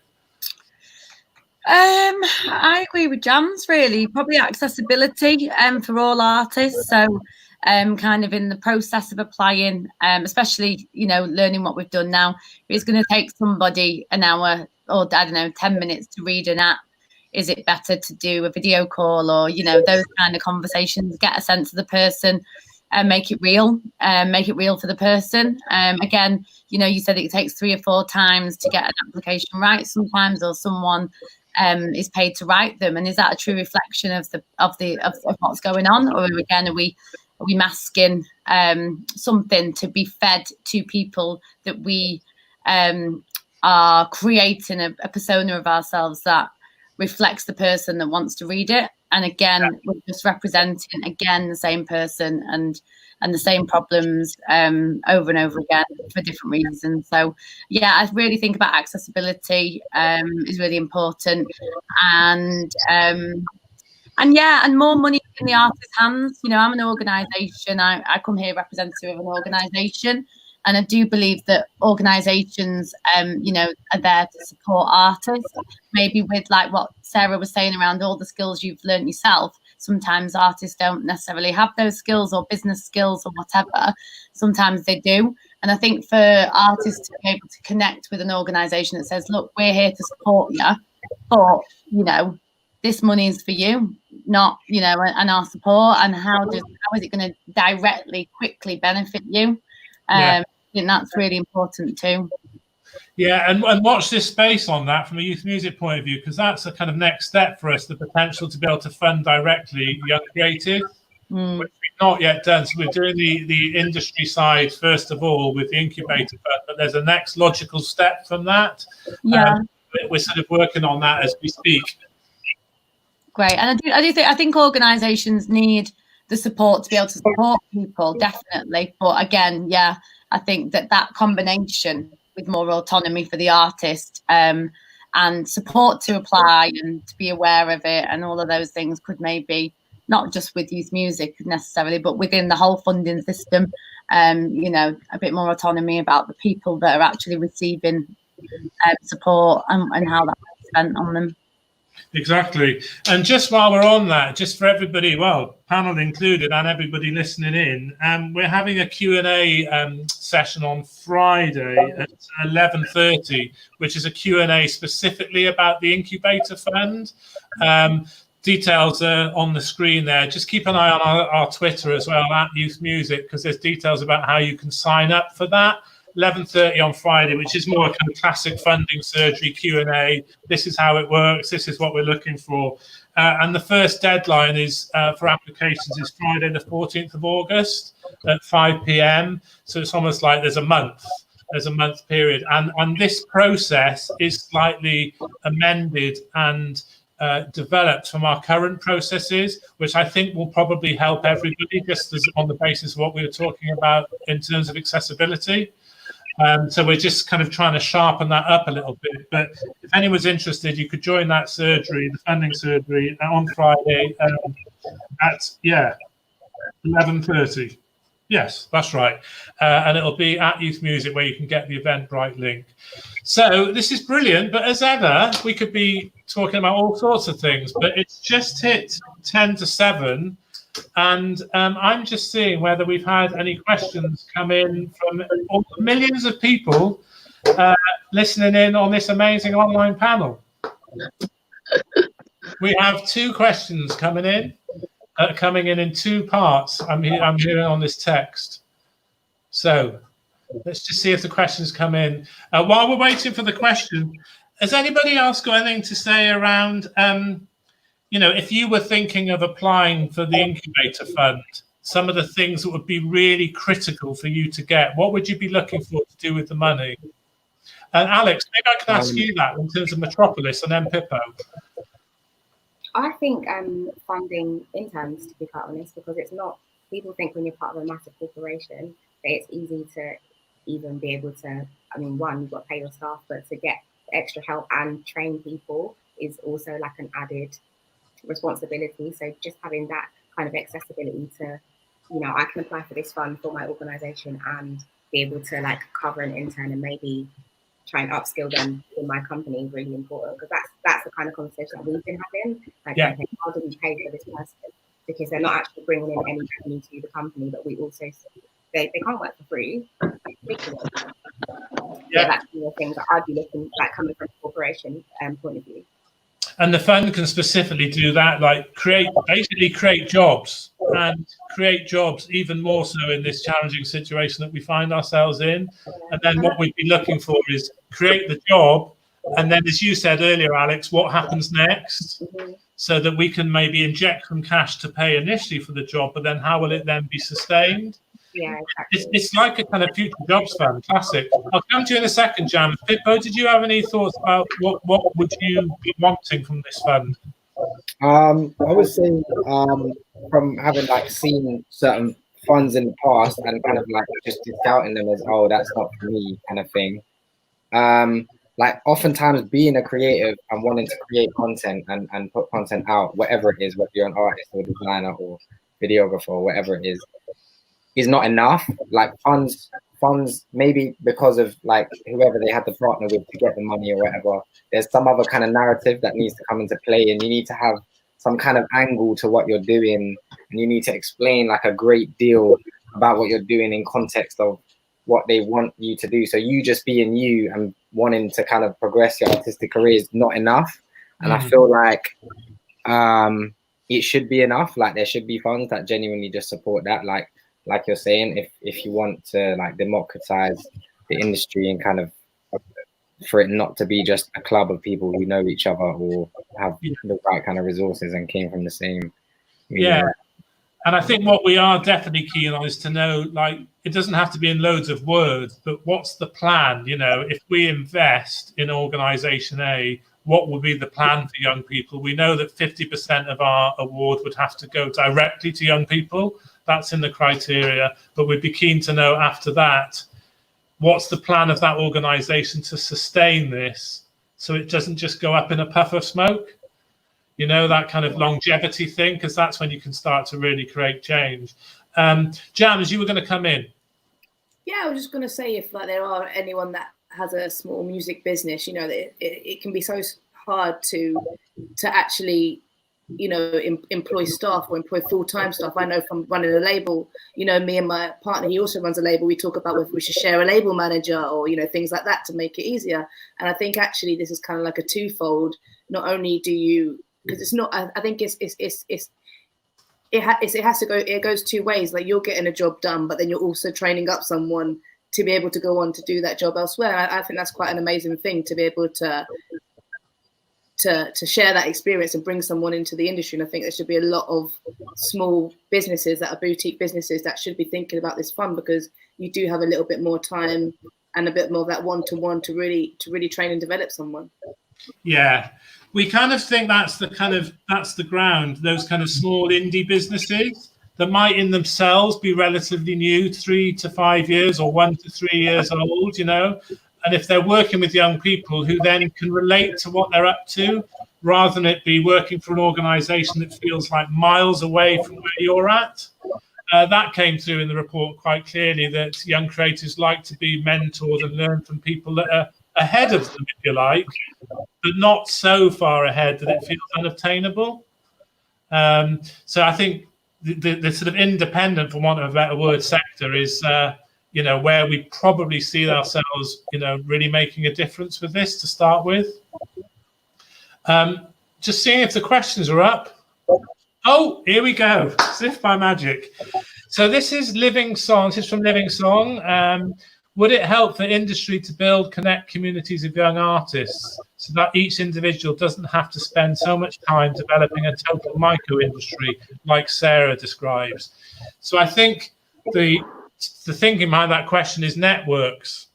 I agree with Jamz, really, probably accessibility for all artists. So kind of in the process of applying, especially, you know, learning what we've done now, it's going to take somebody an hour or, I don't know, 10 minutes to read an app. Is it better to do a video call, or, you know, those kind of conversations, get a sense of the person and make it real for the person. Again, you know, you said it takes 3 or 4 times to get an application right sometimes, or someone is paid to write them. And is that a true reflection of what's going on? Or again, are we masking something to be fed to people, that we are creating a persona of ourselves that reflects the person that wants to read it? And again, we're just representing the same person and the same problems over and over again for different reasons. So yeah, I really think about accessibility is really important, and more money in the artist's hands. You know, I'm an organisation. I come here representative of an organisation, and I do believe that organisations, you know, are there to support artists. Maybe with, like what Sarah was saying around all the skills you've learned yourself. Sometimes artists don't necessarily have those skills, or business skills, or whatever. Sometimes they do. And I think for artists to be able to connect with an organisation that says, look, we're here to support you, but, you know, this money is for you, not, you know, and our support, and how is it going to directly, quickly benefit you? I think that's really important too. Yeah, and watch this space on that from a youth music point of view, because that's a kind of next step for us, the potential to be able to fund directly young creatives, which we've not yet done. So we're doing the industry side first of all with the incubator fund, but there's a next logical step from that. Yeah, we're sort of working on that as we speak. Great, and I think organisations need the support to be able to support people, definitely. But again, yeah, I think that combination with more autonomy for the artist, and support to apply and to be aware of it, and all of those things could maybe not just with youth music necessarily, but within the whole funding system, you know, a bit more autonomy about the people that are actually receiving support and how that's spent on them. Exactly. And just while we're on that, just for everybody, well, panel included and everybody listening in, we're having a Q&A session on Friday at 11:30, which is a Q&A specifically about the Incubator Fund. Details are on the screen there. Just keep an eye on our Twitter as well, at Youth Music, because there's details about how you can sign up for that. 11:30 on Friday, which is more a kind of classic funding surgery Q&A. This is how it works. This is what we're looking for. And the first deadline is for applications is Friday the 14th of August at 5 p.m. So it's almost like there's a month period. And this process is slightly amended and developed from our current processes, which I think will probably help everybody, just as on the basis of what we were talking about in terms of accessibility. So we're just kind of trying to sharpen that up a little bit. But if anyone's interested, you could join that surgery, the funding surgery, on Friday at 11:30. Yes, that's right. And it'll be at Youth Music, where you can get the Eventbrite link. So this is brilliant. But as ever, we could be talking about all sorts of things, but it's just hit 10 to 7. And I'm just seeing whether we've had any questions come in from all the millions of people listening in on this amazing online panel. We have 2 questions coming in in 2 parts. I'm hearing on this text. So let's just see if the questions come in. While we're waiting for the question, has anybody else got anything to say around, you know, if you were thinking of applying for the Incubator Fund, some of the things that would be really critical for you to get, what would you be looking for to do with the money? And Alex, maybe I can ask you that in terms of Metropolis and then Pippo. I think funding interns, to be quite honest, because it's not, people think when you're part of a massive corporation that it's easy to even be able to, I mean, one, you've got to pay your staff, but to get extra help and train people is also like an added responsibility. So just having that kind of accessibility to, you know, I can apply for this fund for my organization and be able to like cover an intern and maybe try and upskill them in my company is really important, because that's the kind of conversation that we've been having. Like, okay, how do we pay for this person? Because they're not actually bringing in any revenue to the company, but we also, they can't work for free. That's one of the things that I'd be looking like coming from a corporation point of view. And the fund can specifically do that, like basically create jobs, and create jobs even more so in this challenging situation that we find ourselves in. And then what we'd be looking for is create the job, and then, as you said earlier, Alex, what happens next? So that we can maybe inject some cash to pay initially for the job, but then how will it then be sustained? Yeah, exactly. It's like a kind of future jobs fund, classic. I'll come to you in a second, Jamz. Pippo, did you have any thoughts about what would you be wanting from this fund? I would say from having like seen certain funds in the past and kind of like just discounting them as, oh, that's not for me kind of thing. Like oftentimes being a creative and wanting to create content and put content out, whatever it is, whether you're an artist or designer or videographer or whatever it is not enough. Like funds maybe because of like whoever they had to partner with to get the money or whatever, there's some other kind of narrative that needs to come into play, and you need to have some kind of angle to what you're doing, and you need to explain like a great deal about what you're doing in context of what they want you to do. So you just being you and wanting to kind of progress your artistic career is not enough. And I feel like it should be enough. Like there should be funds that genuinely just support that. Like you're saying, if you want to like democratize the industry and kind of for it not to be just a club of people who know each other or have the right kind of resources and came from the same. And I think what we are definitely keen on is to know, like, it doesn't have to be in loads of words, but what's the plan? You know, if we invest in organization A, what will be the plan for young people? We know that 50% of our award would have to go directly to young people. That's in the criteria, but we'd be keen to know after that, what's the plan of that organization to sustain this so it doesn't just go up in a puff of smoke? You know, that kind of longevity thing, because that's when you can start to really create change. Jamz, you were going to come in. Yeah, I was just going to say, if like there are anyone that has a small music business, you know, that it can be so hard to actually, you know, employ staff or employ full-time staff. I know from running a label, you know, me and my partner, he also runs a label. We talk about whether we should share a label manager or, you know, things like that to make it easier. And I think actually this is kind of like a twofold. Not only do you, because it's not, I think it goes two ways. Like, you're getting a job done, but then you're also training up someone to be able to go on to do that job elsewhere. And I think that's quite an amazing thing, to be able to share that experience and bring someone into the industry. And I think there should be a lot of small businesses that are boutique businesses that should be thinking about this fund, because you do have a little bit more time and a bit more of that one-to-one to really train and develop someone. Yeah, we kind of think that's the ground, those kind of small indie businesses that might in themselves be relatively new, 3 to 5 years or 1 to 3 years old, you know. And if they're working with young people who then can relate to what they're up to, rather than it be working for an organization that feels like miles away from where you're at. That came through in the report quite clearly, that young creators like to be mentored and learn from people that are ahead of them, if you like, but not so far ahead that it feels unobtainable. So I think the sort of independent, for want of a better word, sector is, you know, where we probably see ourselves, you know, really making a difference with this to start with. Just seeing if the questions are up. Oh, here we go, as if by magic. So this is Living Song. This is from Living Song. Would it help the industry to build, connect communities of young artists so that each individual doesn't have to spend so much time developing a total micro industry like Sarah describes? So I think the thinking behind that question is networks.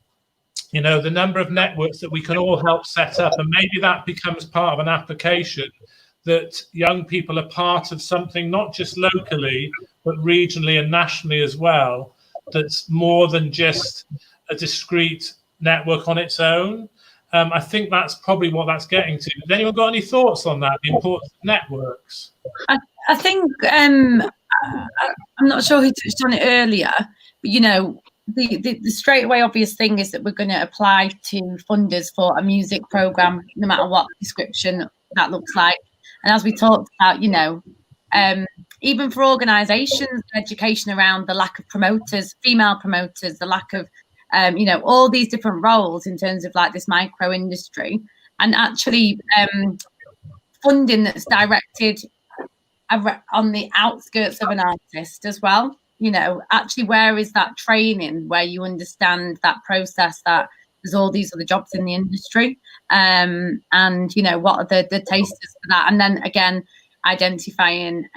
You know, the number of networks that we can all help set up, and maybe that becomes part of an application, that young people are part of something not just locally, but regionally and nationally as well, that's more than just a discrete network on its own. I think that's probably what that's getting to. Has anyone got any thoughts on that, the importance of networks? I think, I'm not sure who touched on it earlier, but, you know, the straight away obvious thing is that we're going to apply to funders for a music program, no matter what description that looks like. And as we talked about, you know, even for organisations, education around the lack of promoters, female promoters, the lack of, you know, all these different roles in terms of like this micro industry, and actually funding that's directed on the outskirts of an artist as well. You know, actually, where is that training where you understand that process, that there's all these other jobs in the industry, and, you know, what are the tasters for that? And then again, identifying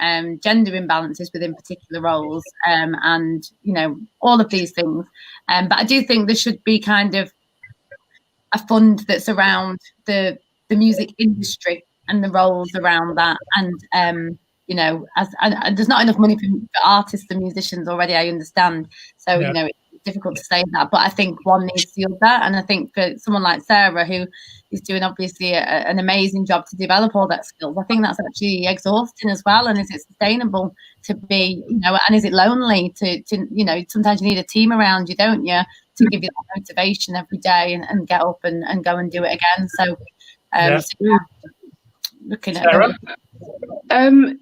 gender imbalances within particular roles, and, you know, all of these things. But I do think there should be kind of a fund that's around the music industry and the roles around that. And, you know, and there's not enough money for artists and musicians already, I understand. So, you know, it's difficult to say that, but I think one needs the other. And I think for someone like Sarah, who is doing obviously an amazing job to develop all that skills, I think that's actually exhausting as well. And is it sustainable to be, you know, and is it lonely to you know, sometimes you need a team around you, don't you, to give you that motivation every day and get up and go and do it again. So, looking at Sarah?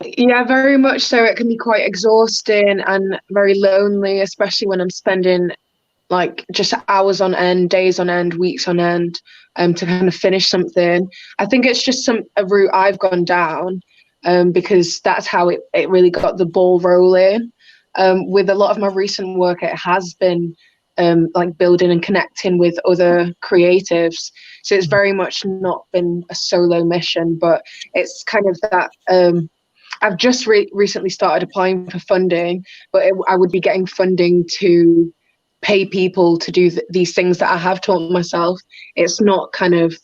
Yeah, very much so. It can be quite exhausting and very lonely, especially when I'm spending like just hours on end, days on end, weeks on end, to kind of finish something. I think it's just a route I've gone down, because that's how it really got the ball rolling. With a lot of my recent work, it has been like building and connecting with other creatives. So it's very much not been a solo mission, but it's kind of that. I've just recently started applying for funding, but I would be getting funding to pay people to do these things that I have taught myself. It's not kind of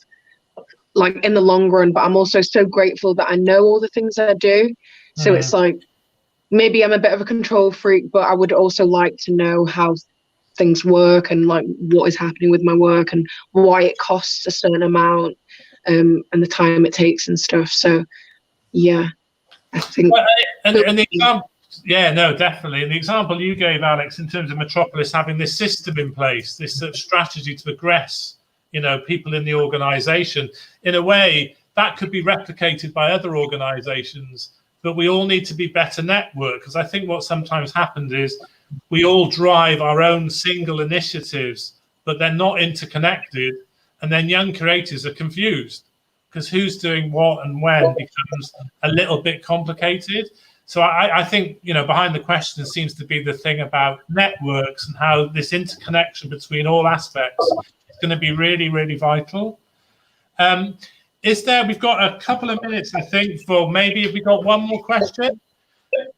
like in the long run, but I'm also so grateful that I know all the things that I do. So it's like, maybe I'm a bit of a control freak, but I would also like to know how things work and like what is happening with my work and why it costs a certain amount, and the time it takes and stuff. So yeah, I think. And the example, yeah, no, definitely. And the example you gave, Alex, in terms of Metropolis having this system in place, this sort of strategy to progress, people in the organisation, in a way that could be replicated by other organisations. But we all need to be better networked, because I think what sometimes happens is we all drive our own single initiatives, but they're not interconnected. And then young creators are confused because who's doing what and when becomes a little bit complicated. So I think, behind the question seems to be the thing about networks and how this interconnection between all aspects is going to be really, really vital. We've got a couple of minutes, I think, for maybe if we got one more question.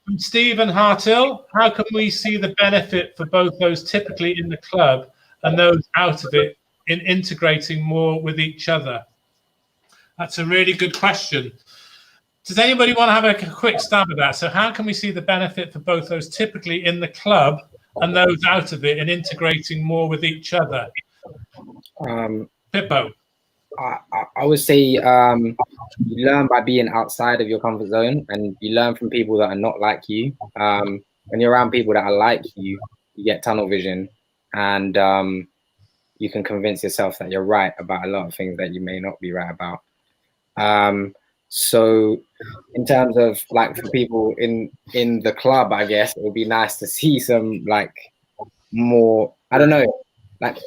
From Stephen Hartill, how can we see the benefit for both those typically in the club and those out of it in integrating more with each other? That's a really good question. Does anybody want to have a quick stab at that? So how can we see the benefit for both those typically in the club and those out of it in integrating more with each other? Pippo. I would say you learn by being outside of your comfort zone, and you learn from people that are not like you. When you're around people that are like you, you get tunnel vision, and you can convince yourself that you're right about a lot of things that you may not be right about. So in terms of like for people in the club, I guess it would be nice to see some like more, I don't know, like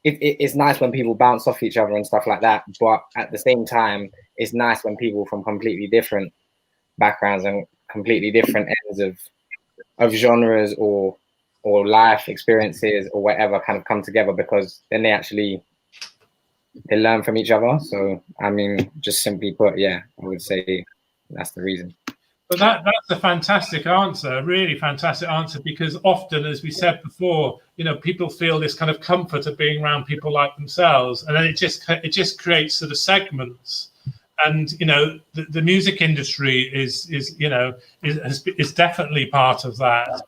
it's nice when people bounce off each other and stuff like that, but at the same time it's nice when people from completely different backgrounds and completely different ends of genres or life experiences or whatever kind of come together, because then they learn from each other. So I mean, just simply put, yeah, I would say that's the reason. But that's a fantastic answer, a really fantastic answer, because often, as we said before, people feel this kind of comfort of being around people like themselves, and then it just creates sort of segments. And the music industry is definitely part of that.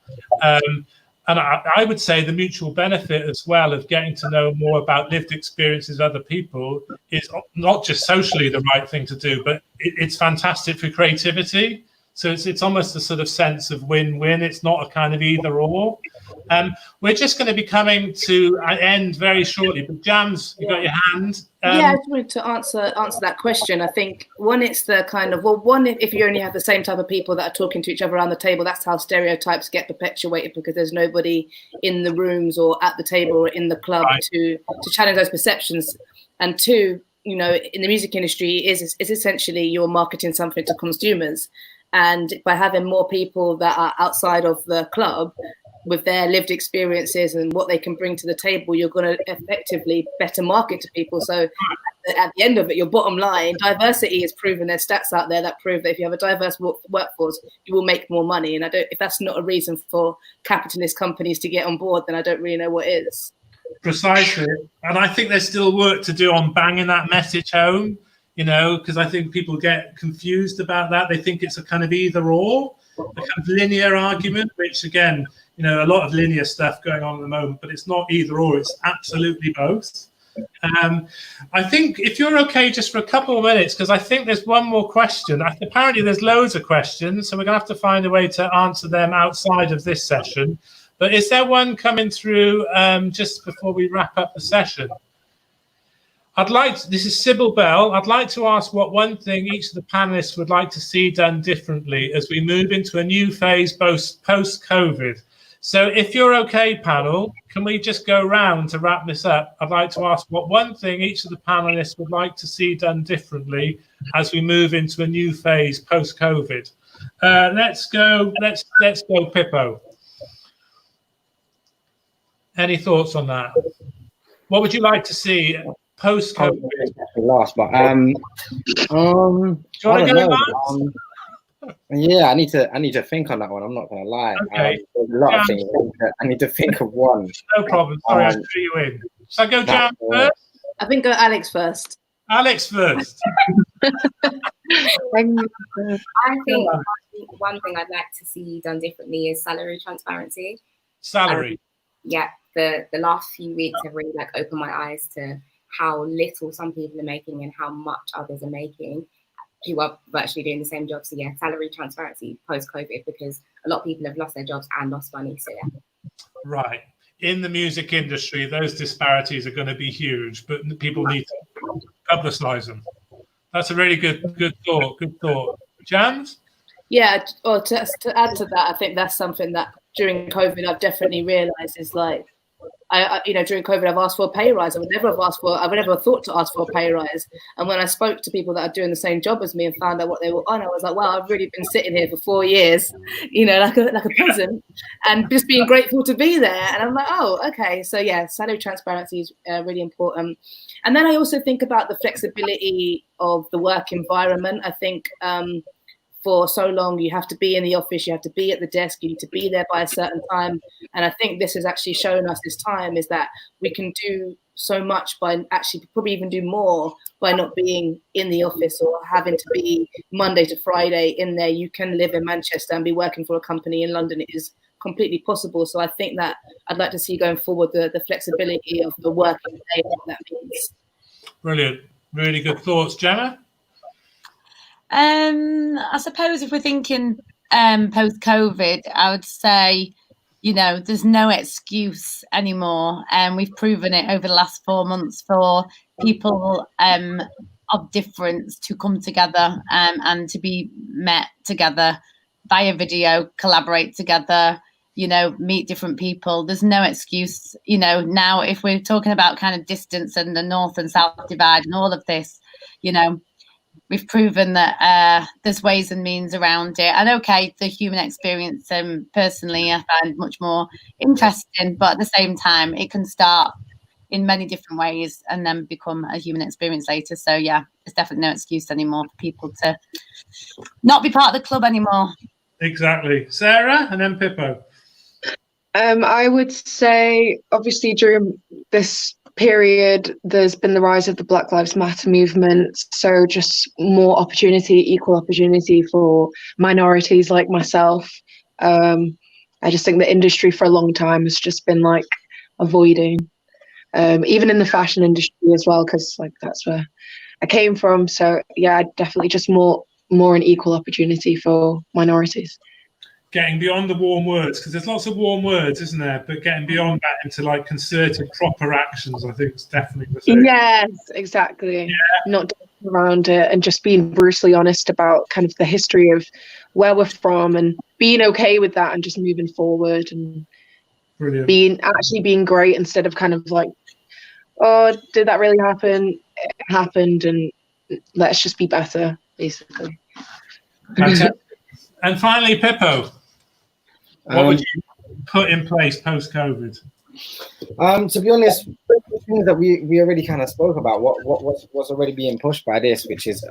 And I would say the mutual benefit as well of getting to know more about lived experiences of other people is not just socially the right thing to do, but it's fantastic for creativity. So it's almost a sort of sense of win-win. It's not a kind of either or. We're just going to be coming to an end very shortly. But Jamz, you got your hand. Yeah, I just wanted to answer that question. I think one, it's the kind of, if you only have the same type of people that are talking to each other around the table, that's how stereotypes get perpetuated, because there's nobody in the rooms or at the table or in the club to challenge those perceptions. And two, in the music industry is essentially you're marketing something to consumers. And by having more people that are outside of the club with their lived experiences and what they can bring to the table, you're going to effectively better market to people. So at the end of it, your bottom line, diversity is proven. There's stats out there that prove that if you have a diverse workforce, you will make more money. And if that's not a reason for capitalist companies to get on board, then I don't really know what is. Precisely. And I think there's still work to do on banging that message home. Because I think people get confused about that. They think it's a kind of either or, a kind of linear argument, which again, a lot of linear stuff going on at the moment, but it's not either or, it's absolutely both. I think if you're okay just for a couple of minutes, because I think there's one more question. Apparently there's loads of questions, so we're going to have to find a way to answer them outside of this session. But is there one coming through just before we wrap up the session? This is Sybil Bell. I'd like to ask what one thing each of the panelists would like to see done differently as we move into a new phase post-COVID. So if you're okay, panel, can we just go round to wrap this up? I'd like to ask what one thing each of the panelists would like to see done differently as we move into a new phase post-COVID. Let's go, Pippo. Any thoughts on that? What would you like to see post-COVID? Last, but do you want to go last? Yeah, I need to think on that one. I'm not gonna lie. Okay. There's a lot of things. I need to think of one. No problem. Sorry, I threw you in. Shall I go Jamz first? I think go Alex first. Alex first. I think one thing I'd like to see done differently is salary transparency. Salary. Yeah, the last few weeks have really like opened my eyes to how little some people are making and how much others are making who are virtually doing the same job. So yeah, salary transparency post-COVID, because a lot of people have lost their jobs and lost money. So yeah. Right. In the music industry, those disparities are going to be huge, but people need to publicize them. That's a really good thought. Good thought. Jamz? Yeah, or to add to that, I think that's something that during COVID I've definitely realised is like, I during COVID I've asked for a pay rise. I would never thought to ask for a pay rise. And when I spoke to people that are doing the same job as me and found out what they were on, I was like, wow, I've really been sitting here for 4 years, like a peasant, and just being grateful to be there. And I'm like, oh, okay. So yeah, salary transparency is really important. And then I also think about the flexibility of the work environment. I think for so long, you have to be in the office, you have to be at the desk, you need to be there by a certain time. And I think this has actually shown us this time is that we can do so much by actually probably even do more by not being in the office or having to be Monday to Friday in there. You can live in Manchester and be working for a company in London. It is completely possible. So I think that I'd like to see going forward the flexibility of the working day, what that means. Brilliant. Really good thoughts. Jemma? I suppose if we're thinking post-COVID, I would say, there's no excuse anymore. And we've proven it over the last 4 months for people of difference to come together and to be met together via video, collaborate together, meet different people. There's no excuse, now if we're talking about kind of distance and the North and South divide and all of this, we've proven that there's ways and means around it. And okay, the human experience, personally, I find much more interesting. But at the same time, it can start in many different ways and then become a human experience later. So yeah, there's definitely no excuse anymore for people to not be part of the club anymore. Exactly. Sarah and then Pippo. I would say, obviously, during this period, there's been the rise of the Black Lives Matter movement. So just more opportunity, equal opportunity for minorities like myself. I just think the industry for a long time has just been like avoiding, even in the fashion industry as well, because like that's where I came from. So yeah, definitely just more an equal opportunity for minorities. Getting beyond the warm words, because there's lots of warm words, isn't there? But getting beyond that into like concerted, proper actions, I think is definitely the thing. Yes, exactly. Yeah. Not dancing around it and just being brutally honest about kind of the history of where we're from and being okay with that and just moving forward and Brilliant. being great instead of kind of like, oh, did that really happen? It happened, and let's just be better, basically. And finally, Pippo. What would you put in place post-COVID? To be honest, things that we already kind of spoke about, what's already being pushed by this, which is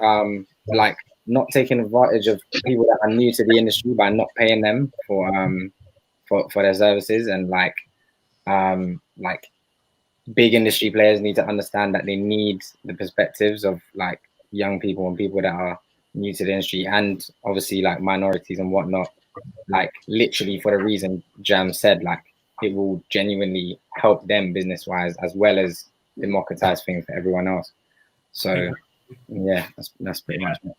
like not taking advantage of people that are new to the industry by not paying them for their services, and like big industry players need to understand that they need the perspectives of like young people and people that are new to the industry, and obviously like minorities and whatnot, like literally for the reason Jam said, like it will genuinely help them business wise as well as democratize things for everyone else. So yeah, that's pretty much it.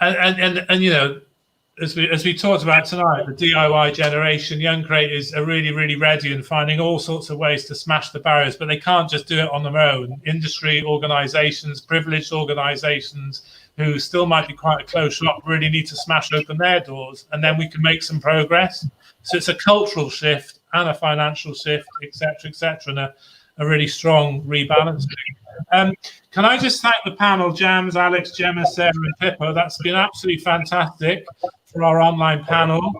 And as we talked about tonight, the DIY generation, young creators are really, really ready and finding all sorts of ways to smash the barriers, but they can't just do it on their own. Industry organizations, privileged organizations who still might be quite a close shop really need to smash open their doors, and then we can make some progress. So it's a cultural shift and a financial shift, etc., and a really strong rebalancing. Can I just thank the panel, Jamz, Alex, Jemma, Sarah and Pippo. That's been absolutely fantastic for our online panel.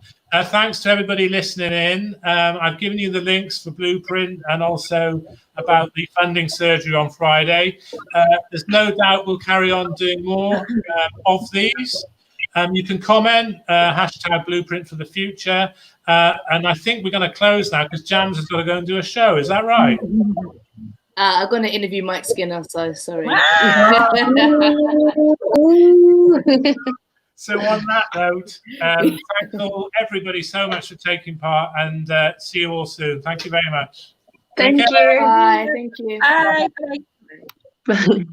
Thanks to everybody listening in. I've given you the links for Blueprint and also about the funding surgery on Friday. There's no doubt we'll carry on doing more of these. You can comment, hashtag Blueprint for the future. And I think we're going to close now because Jamz has got to go and do a show. Is that right? I'm going to interview Mike Skinner, so sorry. So on that note, thank all everybody so much for taking part, and see you all soon. Thank you very much. Thank you. Bye. Thank you. Bye. Bye.